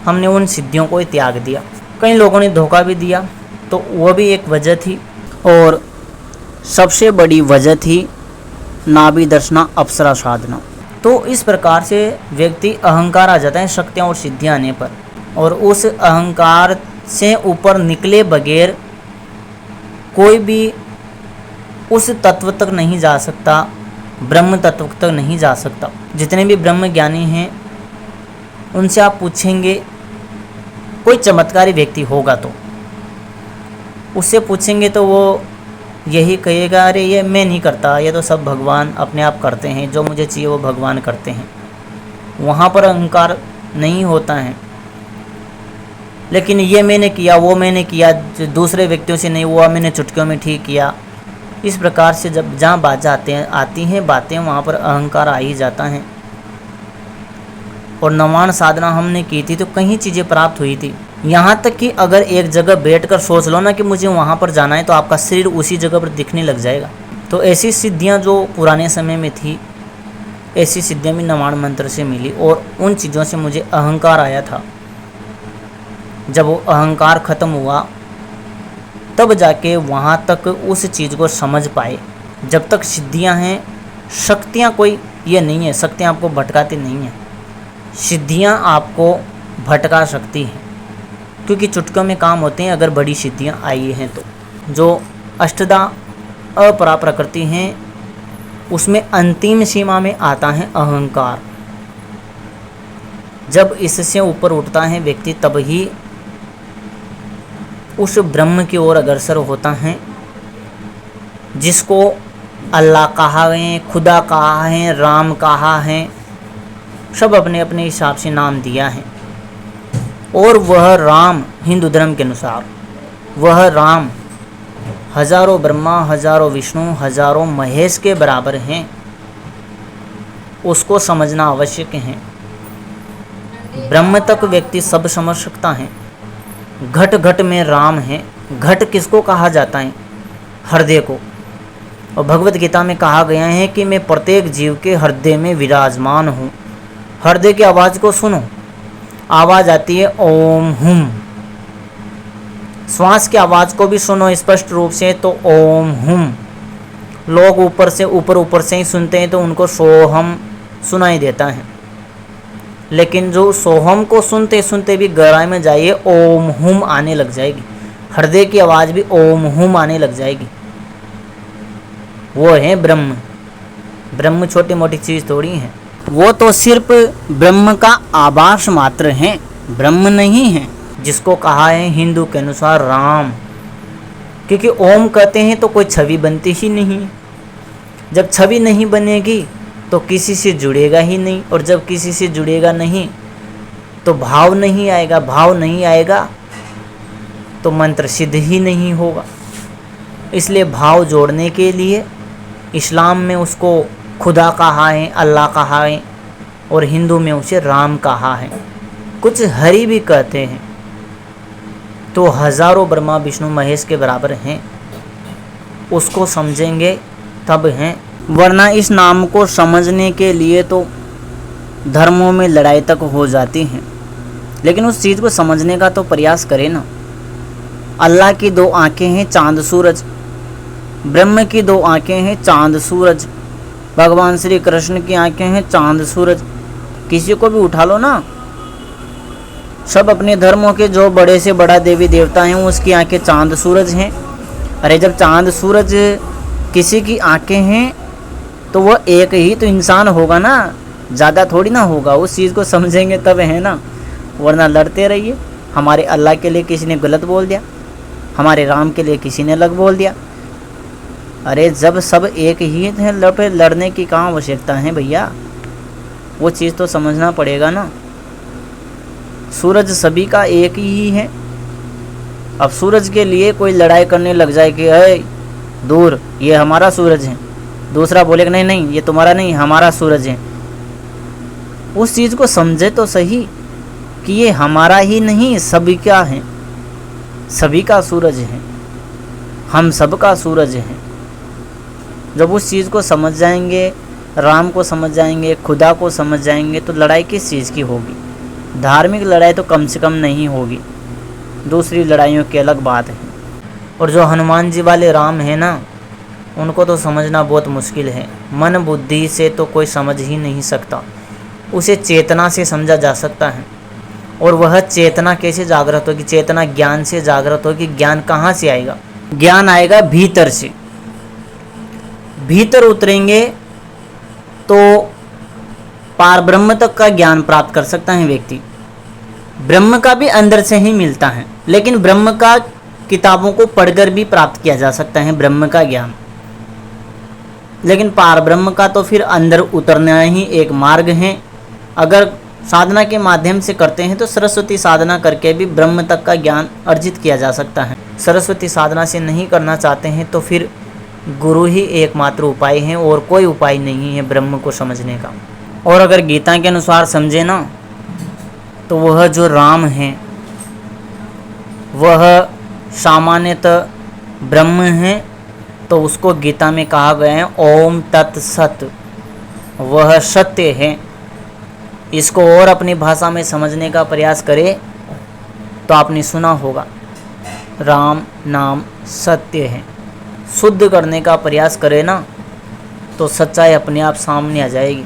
S1: हमने उन सिद्धियों को त्याग दिया। कई लोगों ने धोखा भी दिया, तो वह भी एक वजह थी। और सबसे बड़ी वजह थी नाभि दर्शना अप्सरा साधना। तो इस प्रकार से व्यक्ति अहंकार आ जाता है शक्तियाँ और सिद्धियाँ आने पर, और उस अहंकार से ऊपर निकले बगैर कोई भी उस तत्व तक नहीं जा सकता, ब्रह्म तत्व तक नहीं जा सकता। जितने भी ब्रह्म ज्ञानी हैं उनसे आप पूछेंगे, कोई चमत्कारी व्यक्ति होगा तो उससे पूछेंगे तो वो यही कहेगा, अरे ये मैं नहीं करता, ये तो सब भगवान अपने आप करते हैं, जो मुझे चाहिए वो भगवान करते हैं। वहाँ पर अहंकार नहीं होता है। लेकिन ये मैंने किया, वो मैंने किया, जो दूसरे व्यक्तियों से नहीं हुआ, मैंने चुटकियों में ठीक किया। इस प्रकार से जब जहाँ बात आती हैं बातें, वहाँ पर अहंकार आ ही जाता है। और नवान साधना हमने की थी तो कई चीज़ें प्राप्त हुई थी। यहाँ तक कि अगर एक जगह बैठकर सोच लो ना कि मुझे वहाँ पर जाना है, तो आपका शरीर उसी जगह पर दिखने लग जाएगा। तो ऐसी सिद्धियाँ जो पुराने समय में थी, ऐसी सिद्धियाँ भी नवान मंत्र से मिली, और उन चीज़ों से मुझे अहंकार आया था। जब वो अहंकार ख़त्म हुआ तब जाके वहाँ तक उस चीज़ को समझ पाए। जब तक सिद्धियाँ हैं, शक्तियाँ कोई ये नहीं है, शक्तियाँ आपको भटकाती नहीं हैं, सिद्धियाँ आपको भटका सकती हैं, क्योंकि चुटकियों में काम होते हैं। अगर बड़ी सिद्धियाँ आई हैं तो जो अष्टदा अपरा प्रकृति हैं उसमें अंतिम सीमा में आता है अहंकार। जब इससे ऊपर उठता है व्यक्ति तब ही उस ब्रह्म की ओर अग्रसर होता है, जिसको अल्लाह कहा है, खुदा कहा है, राम कहा है, सब अपने अपने हिसाब से नाम दिया है। और वह राम हिंदू धर्म के अनुसार वह राम हजारों ब्रह्मा, हजारों विष्णु, हजारों महेश के बराबर हैं। उसको समझना आवश्यक है। ब्रह्म तक व्यक्ति सब समझ सकता है। घट घट में राम है। घट किसको कहा जाता है? हृदय को। और भगवत गीता में कहा गया है कि मैं प्रत्येक जीव के हृदय में विराजमान हूँ। हृदय की आवाज़ को सुनो, आवाज़ आती है ओम हुम। श्वास की आवाज़ को भी सुनो स्पष्ट रूप से, तो ओम हुम। लोग ऊपर से ही सुनते हैं तो उनको सोहम सुनाई देता है, लेकिन जो सोहम को सुनते सुनते भी गहराई में जाइए, ओम हुम आने लग जाएगी। हृदय की आवाज़ भी ओम हुम आने लग जाएगी। वो है ब्रह्म। ब्रह्म छोटी मोटी चीज़ थोड़ी है, वो तो सिर्फ ब्रह्म का आभास मात्र है, ब्रह्म नहीं है। जिसको कहा है हिंदू के अनुसार राम, क्योंकि ओम कहते हैं तो कोई छवि बनती ही नहीं। जब छवि नहीं बनेगी तो किसी से जुड़ेगा ही नहीं, और जब किसी से जुड़ेगा नहीं तो भाव नहीं आएगा। भाव नहीं आएगा तो मंत्र सिद्ध ही नहीं होगा। इसलिए भाव जोड़ने के लिए इस्लाम में उसको खुदा कहा है, अल्लाह कहा है, और हिंदू में उसे राम कहा है। कुछ हरि भी कहते हैं। तो हजारों ब्रह्मा विष्णु महेश के बराबर हैं। उसको समझेंगे तब हैं, वरना इस नाम को समझने के लिए तो धर्मों में लड़ाई तक हो जाती है। लेकिन उस चीज़ को समझने का तो प्रयास करें ना। अल्लाह की दो आंखें हैं, चांद सूरज। ब्रह्म की दो आंखें हैं, चांद सूरज। भगवान श्री कृष्ण की आंखें हैं, चांद सूरज। किसी को भी उठा लो ना, सब अपने धर्मों के जो बड़े से बड़ा देवी देवता हैं उसकी आंखें चांद सूरज हैं। अरे जब चांद सूरज किसी की आंखें हैं तो वह एक ही तो इंसान होगा ना, ज़्यादा थोड़ी ना होगा। उस चीज़ को समझेंगे तब है ना, वरना लड़ते रहिए। हमारे अल्लाह के लिए किसी ने गलत बोल दिया, हमारे राम के लिए किसी ने अलग बोल दिया। अरे जब सब एक ही है, लड़ने की कहाँ आवश्यकता है भैया? वो चीज़ तो समझना पड़ेगा ना। सूरज सभी का एक ही है। अब सूरज के लिए कोई लड़ाई करने लग जाए कि अरे दूर, ये हमारा सूरज है, दूसरा बोलेगा नहीं नहीं ये तुम्हारा नहीं, हमारा सूरज है। उस चीज़ को समझे तो सही कि ये हमारा ही नहीं, सभी का है, सभी का सूरज है, हम सब का सूरज है। जब उस चीज़ को समझ जाएंगे, राम को समझ जाएंगे, खुदा को समझ जाएंगे, तो लड़ाई किस चीज़ की होगी? धार्मिक लड़ाई तो कम से कम नहीं होगी। दूसरी लड़ाइयों की अलग बात है। और जो हनुमान जी वाले राम है ना, उनको तो समझना बहुत मुश्किल है। मन बुद्धि से तो कोई समझ ही नहीं सकता, उसे चेतना से समझा जा सकता है। और वह चेतना कैसे जागृत होगी? चेतना ज्ञान से जागृत होगी। ज्ञान कहाँ से आएगा? ज्ञान आएगा भीतर से। भीतर उतरेंगे तो पार ब्रह्म तक का ज्ञान प्राप्त कर सकता है व्यक्ति। ब्रह्म का भी अंदर से ही मिलता है, लेकिन ब्रह्म का किताबों को पढ़कर भी प्राप्त किया जा सकता है ब्रह्म का ज्ञान। लेकिन पार ब्रह्म का तो फिर अंदर उतरना ही एक मार्ग है। अगर साधना के माध्यम से करते हैं तो सरस्वती साधना करके भी ब्रह्म तक का ज्ञान अर्जित किया जा सकता है। सरस्वती साधना से नहीं करना चाहते हैं तो फिर गुरु ही एकमात्र उपाय है, और कोई उपाय नहीं है ब्रह्म को समझने का। और अगर गीता के अनुसार समझे ना, तो वह जो राम है वह सामान्यतः ब्रह्म है। तो उसको गीता में कहा गया है ओम तत्सत, वह सत्य है। इसको और अपनी भाषा में समझने का प्रयास करें तो आपने सुना होगा राम नाम सत्य है। शुद्ध करने का प्रयास करें ना तो सच्चाई अपने आप सामने आ जाएगी।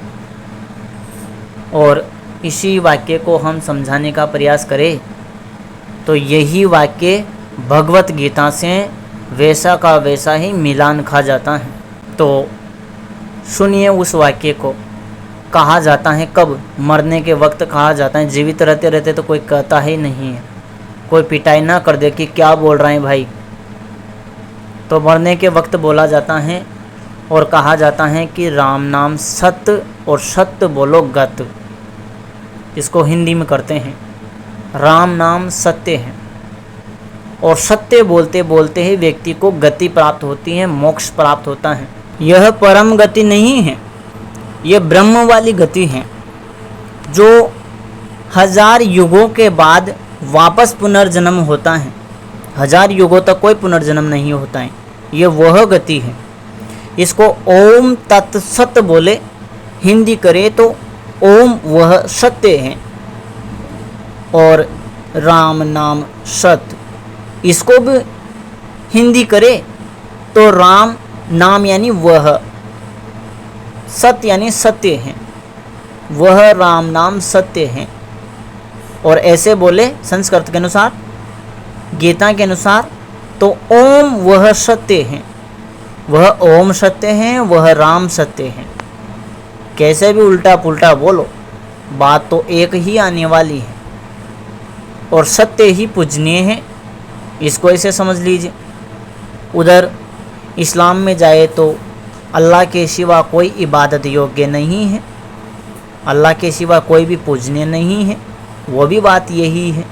S1: और इसी वाक्य को हम समझाने का प्रयास करें तो यही वाक्य भगवत गीता से वैसा का वैसा ही मिलान खा जाता है। तो सुनिए उस वाक्य को। कहा जाता है कब? मरने के वक्त कहा जाता है। जीवित रहते रहते तो कोई कहता ही नहीं है। कोई पिटाई ना कर दे कि क्या बोल रहे हैं भाई, तो मरने के वक्त बोला जाता है। और कहा जाता है कि राम नाम सत्य, और सत्य बोलो गत। इसको हिंदी में करते हैं, राम नाम सत्य है। और सत्य बोलते बोलते ही व्यक्ति को गति प्राप्त होती है, मोक्ष प्राप्त होता है। यह परम गति नहीं है, यह ब्रह्म वाली गति है, जो 1000 युगों के बाद वापस पुनर्जन्म होता है। 1000 युगों तक कोई पुनर्जन्म नहीं होता है। ये वह गति है। इसको ओम तत्सत बोले, हिंदी करे तो ओम वह सत्य है, और राम नाम सत्य। इसको भी हिंदी करे तो राम नाम यानी वह, सत्य यानी सत्य है, वह राम नाम सत्य है। और ऐसे बोले संस्कृत के अनुसार, गीता के अनुसार, तो ओम वह सत्य है, वह ओम सत्य है, वह राम सत्य है। कैसे भी उल्टा पुल्टा बोलो, बात तो एक ही आने वाली है, और सत्य ही पूजनीय है। इसको ऐसे समझ लीजिए। उधर इस्लाम में जाए तो अल्लाह के सिवा कोई इबादत योग्य नहीं है, अल्लाह के सिवा कोई भी पूजनीय नहीं है, वो भी बात यही है।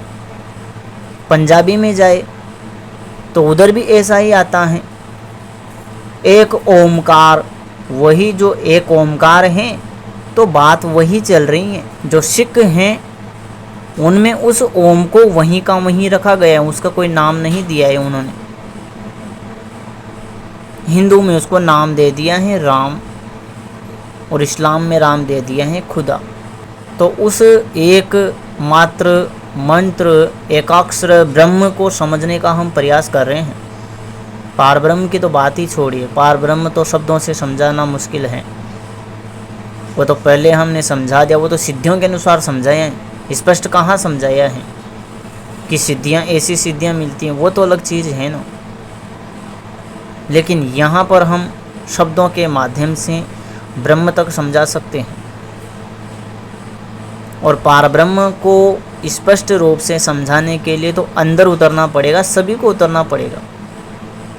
S1: पंजाबी में जाए तो उधर भी ऐसा ही आता है, एक ओमकार, वही जो एक ओमकार है, तो बात वही चल रही है। जो सिख हैं उनमें उस ओम को वहीं का वहीं रखा गया है, उसका कोई नाम नहीं दिया है उन्होंने। हिंदू में उसको नाम दे दिया है राम, और इस्लाम में राम दे दिया है खुदा। तो उस एक मात्र मंत्र एकाक्षर ब्रह्म को समझने का हम प्रयास कर रहे हैं। पार ब्रह्म की तो बात ही छोड़िए, पार ब्रह्म तो शब्दों से समझाना मुश्किल है। वो तो पहले हमने समझा दिया, वो तो सिद्धियों के अनुसार समझाया है। स्पष्ट कहाँ समझाया है कि सिद्धियाँ ऐसी सिद्धियाँ मिलती हैं, वो तो अलग चीज़ है ना। लेकिन यहाँ पर हम शब्दों के माध्यम से ब्रह्म तक समझा सकते हैं। और पार ब्रह्म को स्पष्ट रूप से समझाने के लिए तो अंदर उतरना पड़ेगा, सभी को उतरना पड़ेगा।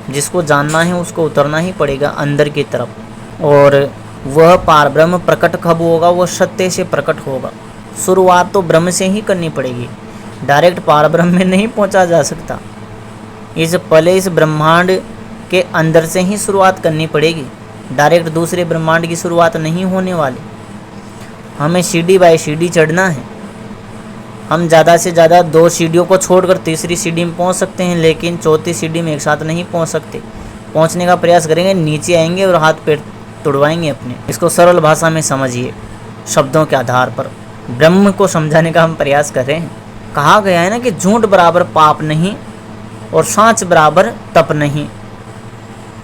S1: जिसको जानना है उसको उतरना ही पड़ेगा अंदर की तरफ। और वह पार ब्रह्म प्रकट कब होगा? वह सत्य से प्रकट होगा। शुरुआत तो ब्रह्म से ही करनी पड़ेगी, डायरेक्ट पार ब्रह्म में नहीं पहुंचा जा सकता। इस ब्रह्मांड के अंदर से ही शुरुआत करनी पड़ेगी, डायरेक्ट दूसरे ब्रह्मांड की शुरुआत नहीं होने वाली। हमें सीढ़ी बाय सीढ़ी चढ़ना है। हम ज़्यादा से ज़्यादा 2 सीढ़ियों को छोड़कर तीसरी सीढ़ी में पहुंच सकते हैं, लेकिन चौथी सीढ़ी में एक साथ नहीं पहुंच सकते। पहुंचने का प्रयास करेंगे, नीचे आएंगे और हाथ पैर तुड़वाएंगे अपने। इसको सरल भाषा में समझिए, शब्दों के आधार पर ब्रह्म को समझाने का हम प्रयास कर रहे हैं। कहा गया है ना कि झूठ बराबर पाप नहीं और सांच बराबर तप नहीं।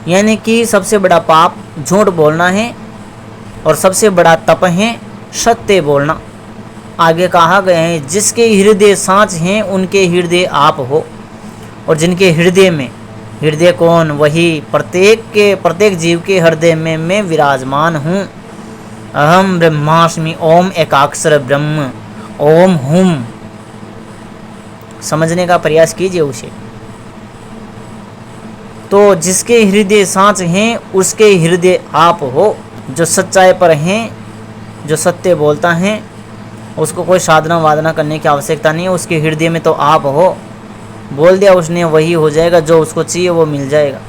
S1: यानी कि सबसे बड़ा पाप झूठ बोलना है और सबसे बड़ा तप है सत्य बोलना। आगे कहा गया है जिसके हृदय सांच हैं उनके हृदय आप हो। और जिनके हृदय में, हृदय कौन? वही प्रत्येक जीव के हृदय में मैं विराजमान हूँ। अहम ब्रह्मास्मि, ओम एकाक्षर ब्रह्म, ओम हुम। समझने का प्रयास कीजिए उसे। तो जिसके हृदय सांच हैं उसके हृदय आप हो। जो सच्चाई पर हैं, जो सत्य बोलता है, उसको कोई साधना वादना करने की आवश्यकता नहीं है। उसके हृदय में तो आप हो। बोल दिया उसने, वही हो जाएगा। जो उसको चाहिए वो मिल जाएगा।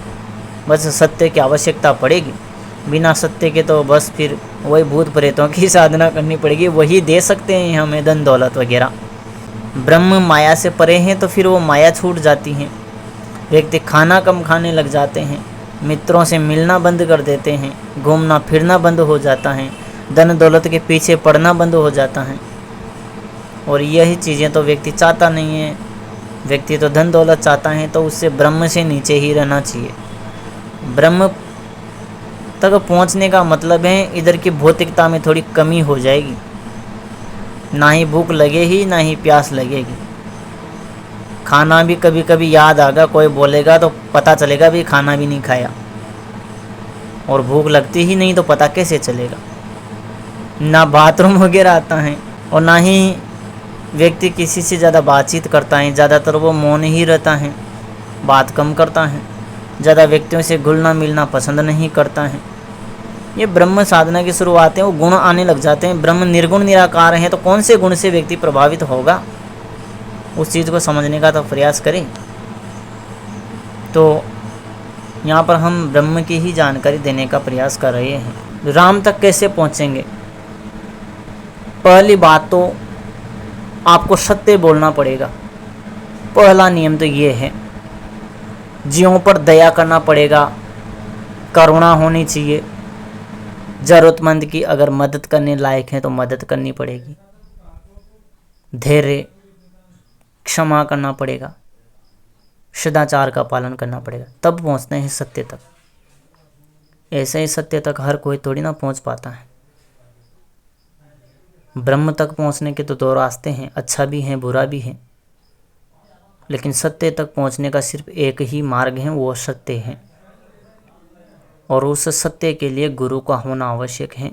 S1: बस सत्य की आवश्यकता पड़ेगी। बिना सत्य के तो बस फिर वही भूत प्रेतों की साधना करनी पड़ेगी। वही दे सकते हैं हमें धन दौलत वगैरह। ब्रह्म माया से परे हैं तो फिर वो माया छूट जाती है। व्यक्ति खाना कम खाने लग जाते हैं, मित्रों से मिलना बंद कर देते हैं, घूमना फिरना बंद हो जाता है, धन दौलत के पीछे पड़ना बंद हो जाता है। और यही चीज़ें तो व्यक्ति चाहता नहीं है। व्यक्ति तो धन दौलत चाहता है, तो उससे ब्रह्म से नीचे ही रहना चाहिए। ब्रह्म तक पहुंचने का मतलब है इधर की भौतिकता में थोड़ी कमी हो जाएगी। ना ही भूख लगेगी, ना ही प्यास लगेगी। खाना भी कभी कभी याद आएगा, कोई बोलेगा तो पता चलेगा भी खाना भी नहीं खाया। और भूख लगती ही नहीं तो पता कैसे चलेगा? ना बाथरूम वगैरह आता है और ना ही व्यक्ति किसी से ज़्यादा बातचीत करता है। ज़्यादातर वो मौन ही रहता है, बात कम करता है, ज़्यादा व्यक्तियों से घुलना मिलना पसंद नहीं करता है। ये ब्रह्म साधना की शुरुआत है, वो गुण आने लग जाते हैं। ब्रह्म निर्गुण निराकार है तो कौन से गुण से व्यक्ति प्रभावित होगा? उस चीज़ को समझने का तो प्रयास करें। तो यहाँ पर हम ब्रह्म की ही जानकारी देने का प्रयास कर रहे हैं। राम तक कैसे पहुँचेंगे? पहली बात तो आपको सत्य बोलना पड़ेगा। पहला नियम तो ये है। जीवों पर दया करना पड़ेगा, करुणा होनी चाहिए। ज़रूरतमंद की अगर मदद करने लायक है तो मदद करनी पड़ेगी। धैर्य, क्षमा करना पड़ेगा, सदाचार का पालन करना पड़ेगा, तब पहुंचते हैं सत्य तक। ऐसे ही सत्य तक हर कोई थोड़ी ना पहुंच पाता है। ब्रह्म तक पहुंचने के तो दो रास्ते हैं, अच्छा भी है बुरा भी है, लेकिन सत्य तक पहुंचने का सिर्फ एक ही मार्ग है, वो सत्य है। और उस सत्य के लिए गुरु का होना आवश्यक है।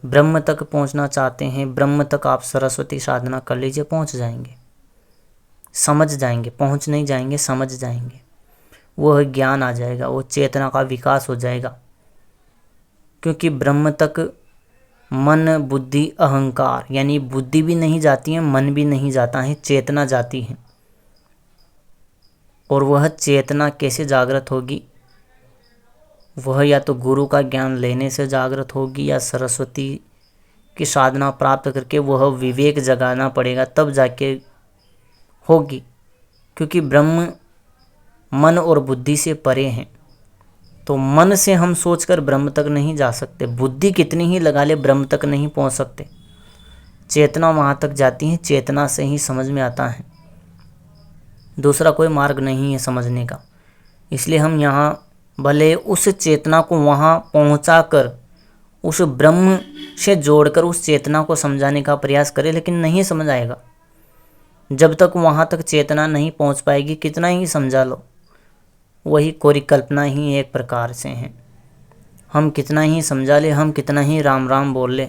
S1: ब्रह्म तक पहुंचना चाहते हैं, ब्रह्म तक आप सरस्वती साधना कर लीजिए, पहुंच जाएंगे, समझ जाएंगे। पहुंच नहीं जाएंगे, समझ जाएंगे। वह ज्ञान आ जाएगा, वो चेतना का विकास हो जाएगा। क्योंकि ब्रह्म तक मन बुद्धि अहंकार, यानी बुद्धि भी नहीं जाती है, मन भी नहीं जाता है, चेतना जाती है। और वह चेतना कैसे जागृत होगी? वह या तो गुरु का ज्ञान लेने से जागृत होगी या सरस्वती की साधना प्राप्त करके वह विवेक जगाना पड़ेगा, तब जाके होगी। क्योंकि ब्रह्म मन और बुद्धि से परे हैं। तो मन से हम सोचकर ब्रह्म तक नहीं जा सकते। बुद्धि कितनी ही लगा ले, ब्रह्म तक नहीं पहुंच सकते। चेतना वहाँ तक जाती है, चेतना से ही समझ में आता है। दूसरा कोई मार्ग नहीं है समझने का। इसलिए हम यहाँ भले उस चेतना को वहाँ पहुँचाकर उस ब्रह्म से जोड़कर उस चेतना को समझाने का प्रयास करें, लेकिन नहीं समझ आएगा। जब तक वहाँ तक चेतना नहीं पहुँच पाएगी, कितना ही समझा लो, वही कोरी कल्पना ही एक प्रकार से है। हम कितना ही समझा ले, हम कितना ही राम राम बोल ले,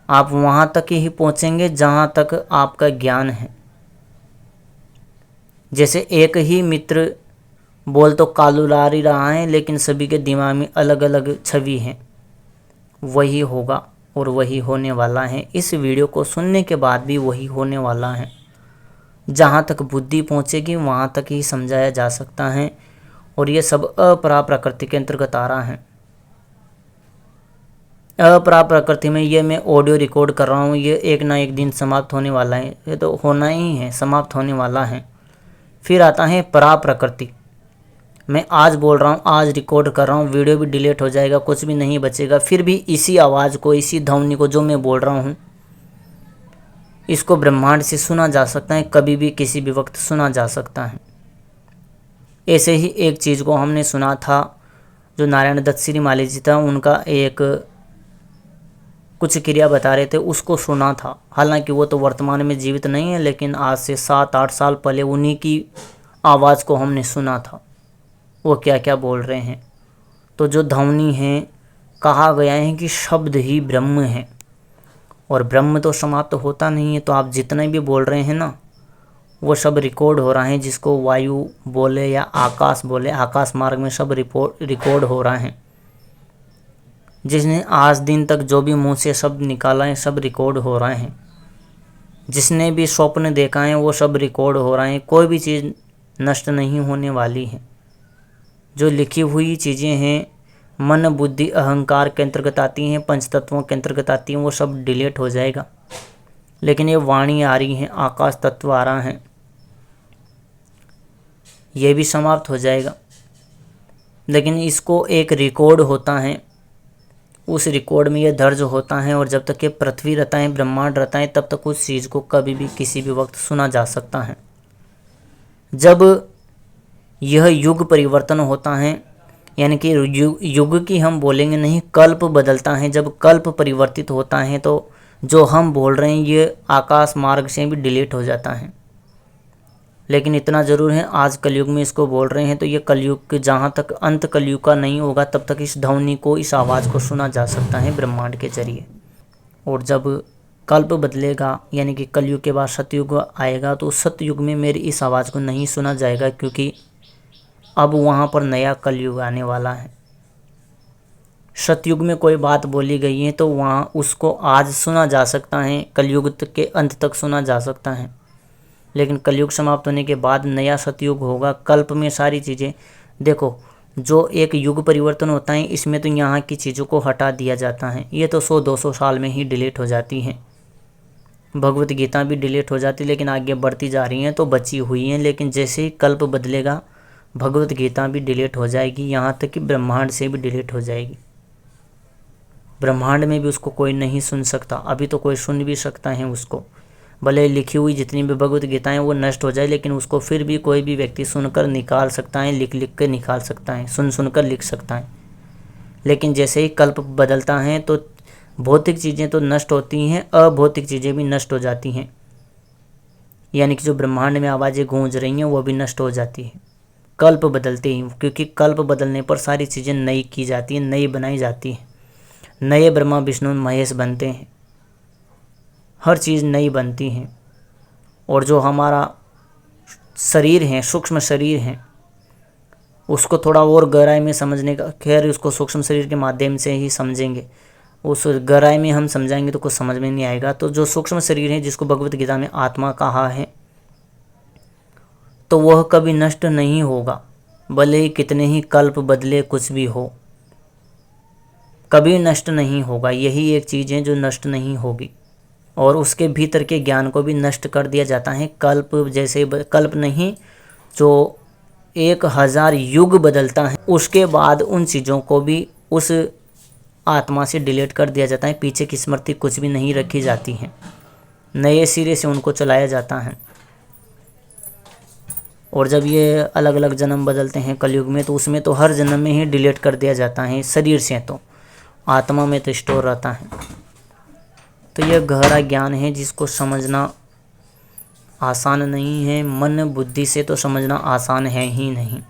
S1: आप वहाँ तक ही पहुँचेंगे जहाँ तक आपका ज्ञान है। जैसे एक ही मित्र बोल तो कालुलारी रहा है, लेकिन सभी के दिमाग में अलग अलग छवि है। वही होगा और वही होने वाला है। इस वीडियो को सुनने के बाद भी वही होने वाला है। जहाँ तक बुद्धि पहुँचेगी वहाँ तक ही समझाया जा सकता है। और ये सब अपरा प्रकृति के अंतर्गत आ रहा है। अपरा प्रकृति में ये मैं ऑडियो रिकॉर्ड कर रहा हूँ, ये एक ना एक दिन समाप्त होने वाला है। ये तो होना ही है, समाप्त होने वाला है। फिर आता है परा प्रकृति। मैं आज बोल रहा हूँ, आज रिकॉर्ड कर रहा हूँ, वीडियो भी डिलीट हो जाएगा, कुछ भी नहीं बचेगा। फिर भी इसी आवाज़ को, इसी ध्वनि को जो मैं बोल रहा हूँ, इसको ब्रह्मांड से सुना जा सकता है, कभी भी किसी भी वक्त सुना जा सकता है। ऐसे ही एक चीज़ को हमने सुना था, जो नारायण दत्त श्रीमाली जी था, उनका एक कुछ क्रिया बता रहे थे, उसको सुना था। हालांकि वो तो वर्तमान में जीवित नहीं है, लेकिन आज से 7-8 साल पहले उन्हीं की आवाज़ को हमने सुना था, वो क्या क्या बोल रहे हैं। तो जो ध्वनि है, कहा गया है कि शब्द ही ब्रह्म है, और ब्रह्म तो समाप्त होता नहीं है। तो आप जितने भी बोल रहे हैं ना, वो सब रिकॉर्ड हो रहा है, जिसको वायु बोले या आकाश बोले, आकाश मार्ग में सब रिकॉर्ड हो रहा है। जिसने आज दिन तक जो भी मुंह से शब्द निकाला है, सब रिकॉर्ड हो रहे हैं। जिसने भी स्वप्न देखा है, वो सब रिकॉर्ड हो रहे हैं। कोई भी चीज़ नष्ट नहीं होने वाली है। जो लिखी हुई चीज़ें हैं, मन बुद्धि अहंकार के अंतर्गत आती हैं, पंच तत्वों के अंतर्गत आती हैं, वो सब डिलीट हो जाएगा। लेकिन ये वाणी आ रही है, आकाश तत्व आ रहा है, ये भी समाप्त हो जाएगा। लेकिन इसको एक रिकॉर्ड होता है, उस रिकॉर्ड में ये दर्ज होता है, और जब तक ये पृथ्वी रहता है, ब्रह्मांड रहता है, तब तक उस चीज़ को कभी भी किसी भी वक्त सुना जा सकता है। जब यह युग परिवर्तन होता है, यानी कि युग की हम बोलेंगे नहीं, कल्प बदलता है, जब कल्प परिवर्तित होता है, तो जो हम बोल रहे हैं ये आकाश मार्ग से भी डिलीट हो जाता है। लेकिन इतना ज़रूर है, आज कलयुग में इसको बोल रहे हैं, तो ये कलयुग के जहाँ तक अंत कलयुग का नहीं होगा, तब तक इस ध्वनि को, इस आवाज़ को सुना जा सकता है ब्रह्मांड के जरिए। और जब कल्प बदलेगा, यानी कि कलयुग के बाद सतयुग आएगा, तो सतयुग में मेरी इस आवाज़ को नहीं सुना जाएगा, क्योंकि अब वहाँ पर नया कलयुग आने वाला है। सतयुग में कोई बात बोली गई है, तो वहाँ उसको आज सुना जा सकता है, कलयुग के अंत तक सुना जा सकता है। लेकिन कलयुग समाप्त होने के बाद नया सतयुग होगा। कल्प में सारी चीज़ें, देखो, जो एक युग परिवर्तन होता है, इसमें तो यहाँ की चीज़ों को हटा दिया जाता है। ये तो 100-200 साल में ही डिलीट हो जाती हैं। भगवत गीता भी डिलीट हो जाती, लेकिन आगे बढ़ती जा रही हैं, तो बची हुई हैं। लेकिन जैसे ही कल्प बदलेगा, भगवत गीता भी डिलीट हो जाएगी, यहाँ तक कि ब्रह्मांड से भी डिलीट हो जाएगी। ब्रह्मांड में भी उसको कोई नहीं सुन सकता। अभी तो कोई सुन भी सकता है उसको, भले लिखी हुई जितनी भी भगवत गीताएं वो नष्ट हो जाए, लेकिन उसको फिर भी कोई भी व्यक्ति सुनकर निकाल सकता है, लिख लिख कर निकाल सकता है, सुन कर लिख सकता है। लेकिन जैसे ही कल्प बदलता है, तो भौतिक चीज़ें तो नष्ट होती हैं, अभौतिक चीज़ें भी नष्ट हो जाती हैं। यानी कि जो ब्रह्मांड में आवाज़ें गूंज रही हैं, वो भी नष्ट हो जाती हैं कल्प बदलते ही। क्योंकि कल्प बदलने पर सारी चीज़ें नई की जाती हैं, नई बनाई जाती हैं, नए ब्रह्मा विष्णु महेश बनते हैं, हर चीज़ नई बनती है। और जो हमारा शरीर है, सूक्ष्म शरीर है, उसको थोड़ा और गहराई में समझने का, खैर उसको सूक्ष्म शरीर के माध्यम से ही समझेंगे, उस गहराई में हम समझाएंगे तो कुछ समझ में नहीं आएगा। तो जो सूक्ष्म शरीर है, जिसको भगवत गीता में आत्मा कहा है, तो वह कभी नष्ट नहीं होगा, भले ही कितने ही कल्प बदले, कुछ भी हो, कभी नष्ट नहीं होगा। यही एक चीज़ है जो नष्ट नहीं होगी। और उसके भीतर के ज्ञान को भी नष्ट कर दिया जाता है। कल्प जैसे, कल्प नहीं, जो 1000 युग बदलता है, उसके बाद उन चीज़ों को भी उस आत्मा से डिलीट कर दिया जाता है। पीछे की स्मृति कुछ भी नहीं रखी जाती है, नए सिरे से उनको चलाया जाता है। और जब ये अलग अलग जन्म बदलते हैं कलयुग में, तो उसमें तो हर जन्म में ही डिलीट कर दिया जाता है शरीर से, तो आत्मा में तो स्टोर रहता है। तो यह गहरा ज्ञान है, जिसको समझना आसान नहीं है। मन बुद्धि से तो समझना आसान है ही नहीं।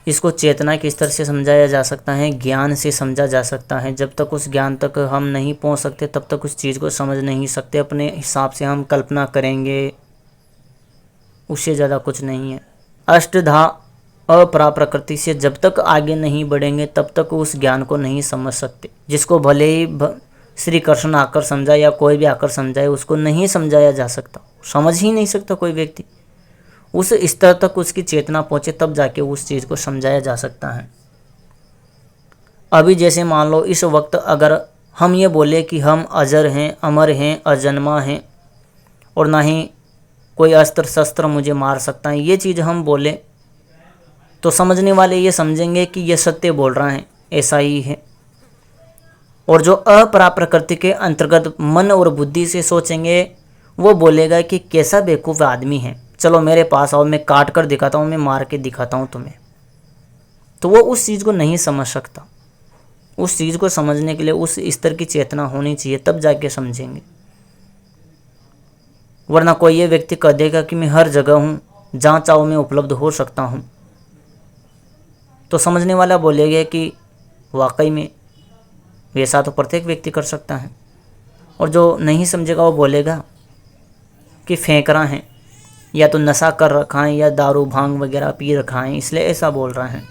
S1: इसको चेतना के स्तर से समझाया जा सकता है, ज्ञान से समझा जा सकता है। जब तक उस ज्ञान तक हम नहीं पहुंच सकते, तब तक उस चीज़ को समझ नहीं सकते। अपने हिसाब से हम कल्पना करेंगे, उससे ज़्यादा कुछ नहीं है। अष्टधा अपरा प्रकृति से जब तक आगे नहीं बढ़ेंगे, तब तक उस ज्ञान को नहीं समझ सकते। जिसको भले ही श्री कृष्ण आकर समझाए या कोई भी आकर समझाए, उसको नहीं समझाया जा सकता, समझ ही नहीं सकता कोई व्यक्ति। उस स्तर तक उसकी चेतना पहुँचे, तब जाके उस चीज़ को समझाया जा सकता है। अभी जैसे मान लो, इस वक्त अगर हम ये बोले कि हम अजर हैं, अमर हैं, अजन्मा हैं, और ना ही कोई अस्त्र शस्त्र मुझे मार सकता है, ये चीज़ हम बोले, तो समझने वाले ये समझेंगे कि ये सत्य बोल रहा है, ऐसा ही है। और जो अपरा प्रकृति के अंतर्गत मन और बुद्धि से सोचेंगे, वो बोलेगा कि कैसा बेवकूफ़ आदमी है, चलो मेरे पास आओ, मैं काट कर दिखाता हूँ, मैं मार के दिखाता हूँ तुम्हें। तो वो उस चीज़ को नहीं समझ सकता। उस चीज़ को समझने के लिए उस स्तर की चेतना होनी चाहिए, तब जाके समझेंगे। वरना कोई ये व्यक्ति कह देगा कि मैं हर जगह हूँ, जहाँ चाहो मैं उपलब्ध हो सकता हूँ, तो समझने वाला बोलेगा कि वाकई में वैसा तो प्रत्येक व्यक्ति कर सकता है। और जो नहीं समझेगा वो बोलेगा कि फेंकरा है, या तो नशा कर रखा है, या दारू भांग वगैरह पी रखा है, इसलिए ऐसा बोल रहा है।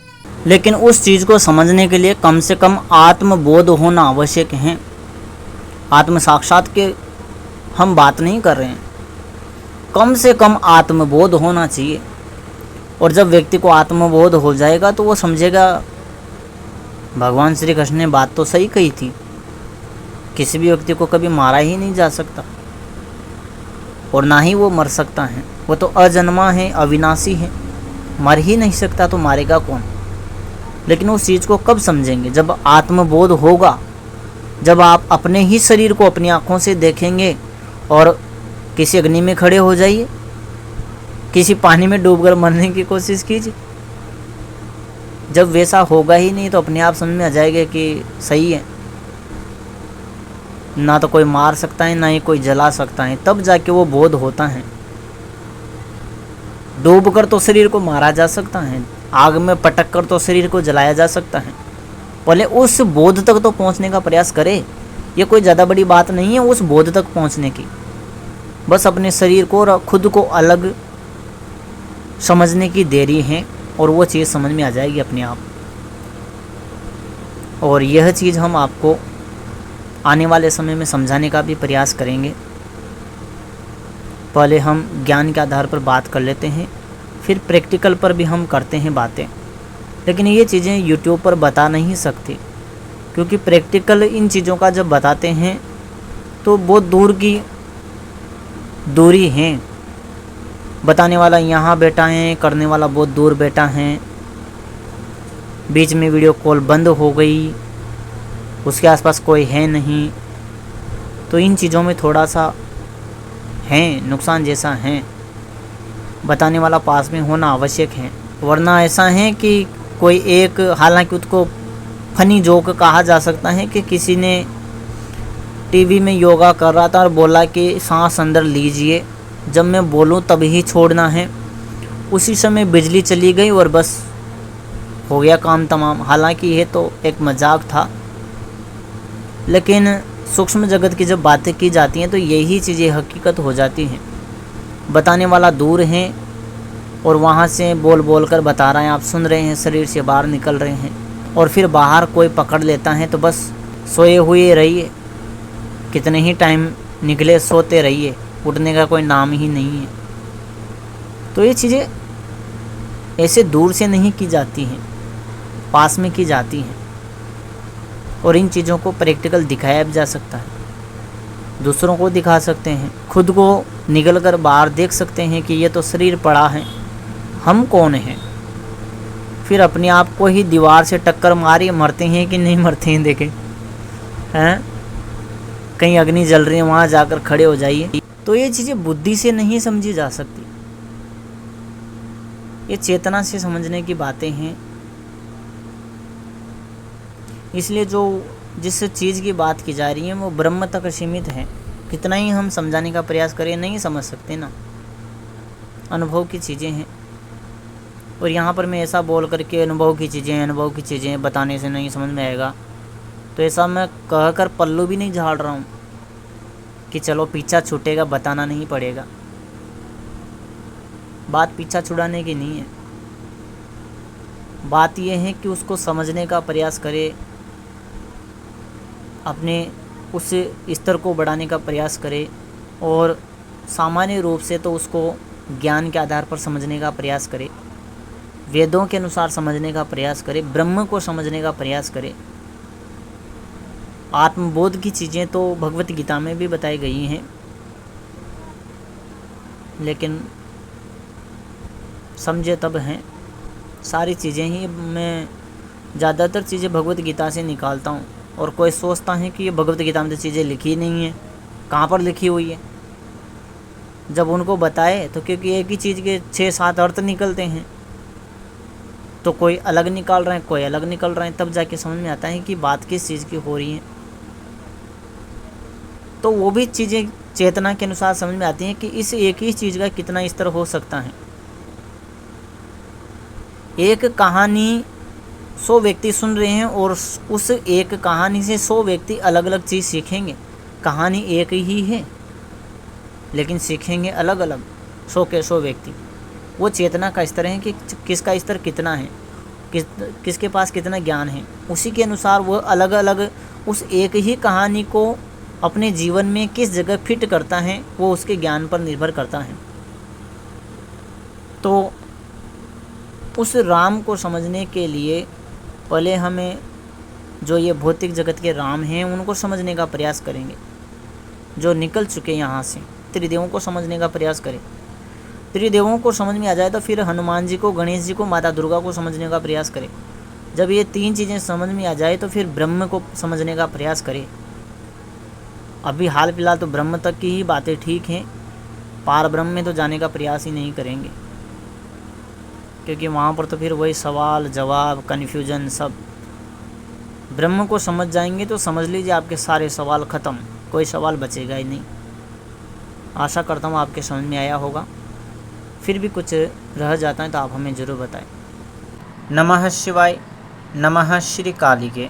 S1: लेकिन उस चीज़ को समझने के लिए कम से कम आत्मबोध होना आवश्यक है। आत्म साक्षात के हम बात नहीं कर रहे हैं, कम से कम आत्मबोध होना चाहिए। और जब व्यक्ति को आत्मबोध हो जाएगा तो वो समझेगा भगवान श्री कृष्ण ने बात तो सही कही थी, किसी भी व्यक्ति को कभी मारा ही नहीं जा सकता और ना ही वो मर सकता है। वो तो अजन्मा है, अविनाशी है, मर ही नहीं सकता तो मारेगा कौन। लेकिन उस चीज़ को कब समझेंगे? जब आत्मबोध होगा, जब आप अपने ही शरीर को अपनी आँखों से देखेंगे। और किसी अग्नि में खड़े हो जाइए, किसी पानी में डूबकर मरने की कोशिश कीजिए। जब वैसा होगा ही नहीं तो अपने आप समझ में आ जाएगा कि सही है, ना तो कोई मार सकता है, ना ही कोई जला सकता है। तब जाके वो बोध होता है। डूबकर तो शरीर को मारा जा सकता है, आग में पटक कर तो शरीर को जलाया जा सकता है। पहले उस बोध तक तो पहुंचने का प्रयास करे। ये कोई ज़्यादा बड़ी बात नहीं है उस बोध तक पहुंचने की। बस अपने शरीर को और खुद को अलग समझने की देरी है, और वो चीज़ समझ में आ जाएगी अपने आप। और यह चीज़ हम आपको आने वाले समय में समझाने का भी प्रयास करेंगे। पहले हम ज्ञान के आधार पर बात कर लेते हैं, फिर प्रैक्टिकल पर भी हम करते हैं बातें। लेकिन ये चीज़ें यूट्यूब पर बता नहीं सकते, क्योंकि प्रैक्टिकल इन चीज़ों का जब बताते हैं तो बहुत दूर की दूरी है। बताने वाला यहाँ बैठा है, करने वाला बहुत दूर बैठा है, बीच में वीडियो कॉल बंद हो गई, उसके आसपास कोई है नहीं। तो इन चीज़ों में थोड़ा सा है नुकसान जैसा है। बताने वाला पास में होना आवश्यक है। वरना ऐसा है कि कोई एक, हालांकि उसको फनी जोक कहा जा सकता है, कि किसी ने टीवी में योगा कर रहा था और बोला कि सांस अंदर लीजिए, जब मैं बोलूं तभी ही छोड़ना है। उसी समय बिजली चली गई और बस हो गया काम तमाम। हालांकि ये तो एक मजाक था, लेकिन सूक्ष्म जगत की जब बातें की जाती हैं तो यही चीज़ें हकीकत हो जाती हैं। बताने वाला दूर है और वहाँ से बोल बोल कर बता रहा है, आप सुन रहे हैं, शरीर से बाहर निकल रहे हैं। और फिर बाहर कोई पकड़ लेता है तो बस सोए हुए रहिए, कितने ही टाइम निकले सोते रहिए, उठने का कोई नाम ही नहीं है। तो ये चीज़ें ऐसे दूर से नहीं की जाती हैं, पास में की जाती हैं। और इन चीज़ों को प्रैक्टिकल दिखाया भी जा सकता है, दूसरों को दिखा सकते हैं, खुद को निकल कर बाहर देख सकते हैं कि ये तो शरीर पड़ा है, हम कौन हैं। फिर अपने आप को ही दीवार से टक्कर मारिए, मरते हैं कि नहीं मरते हैं देखें, हैं कहीं अग्नि जल रही है वहाँ जाकर खड़े हो जाइए। तो ये चीज़ें बुद्धि से नहीं समझी जा सकती, ये चेतना से समझने की बातें हैं। इसलिए जो जिस चीज़ की बात की जा रही है वो ब्रह्म तक सीमित है। कितना ही हम समझाने का प्रयास करें नहीं समझ सकते ना, अनुभव की चीज़ें हैं। और यहाँ पर मैं ऐसा बोल करके अनुभव की चीज़ें बताने से नहीं समझ में आएगा, तो ऐसा मैं कह कर पल्लू भी नहीं झाड़ रहा हूँ कि चलो पीछा छूटेगा, बताना नहीं पड़ेगा। बात पीछा छुड़ाने की नहीं है, बात यह है कि उसको समझने का प्रयास करे, अपने उस स्तर को बढ़ाने का प्रयास करे। और सामान्य रूप से तो उसको ज्ञान के आधार पर समझने का प्रयास करे, वेदों के अनुसार समझने का प्रयास करे, ब्रह्म को समझने का प्रयास करे। आत्मबोध की चीज़ें तो भगवत गीता में भी बताई गई हैं, लेकिन समझे तब हैं। सारी चीज़ें ही मैं ज़्यादातर चीज़ें भगवत गीता से निकालता हूँ। और कोई सोचता है कि ये भगवत गीता में तो चीज़ें लिखी नहीं है, कहाँ पर लिखी हुई है? जब उनको बताए तो क्योंकि एक ही चीज़ के 6-7 अर्थ निकलते हैं, तो कोई अलग निकाल रहे हैं, कोई अलग निकल रहे हैं, तब जाके समझ में आता है कि बात किस चीज़ की हो रही है। तो वो भी चीज़ें चेतना के अनुसार समझ में आती हैं कि इस एक ही चीज़ का कितना स्तर हो सकता है। एक कहानी 100 व्यक्ति सुन रहे हैं और उस एक कहानी से 100 व्यक्ति अलग अलग चीज़ सीखेंगे। कहानी एक ही है लेकिन सीखेंगे अलग अलग 100 के 100 व्यक्ति। वो चेतना का स्तर है कि किसका स्तर कितना है, किसके पास कितना ज्ञान है। उसी के अनुसार वो अलग अलग उस एक ही कहानी को अपने जीवन में किस जगह फिट करता है, वो उसके ज्ञान पर निर्भर करता है। तो उस राम को समझने के लिए पहले हमें जो ये भौतिक जगत के राम हैं उनको समझने का प्रयास करेंगे, जो निकल चुके यहाँ से। त्रिदेवों को समझने का प्रयास करें। त्रिदेवों को समझ में आ जाए तो फिर हनुमान जी को, गणेश जी को, माता दुर्गा को समझने का प्रयास करें। जब ये 3 चीज़ें समझ में आ जाए तो फिर ब्रह्म को समझने का प्रयास करें। अभी हाल फिलहाल तो ब्रह्म तक की ही बातें ठीक हैं, पार ब्रह्म में तो जाने का प्रयास ही नहीं करेंगे, क्योंकि वहाँ पर तो फिर वही सवाल जवाब कन्फ्यूजन सब। ब्रह्म को समझ जाएंगे तो समझ लीजिए आपके सारे सवाल ख़त्म, कोई सवाल बचेगा ही नहीं। आशा करता हूँ आपके समझ में आया होगा। फिर भी कुछ रह जाता है तो आप हमें ज़रूर बताएं। नमः शिवाय। नमः श्री कालिके।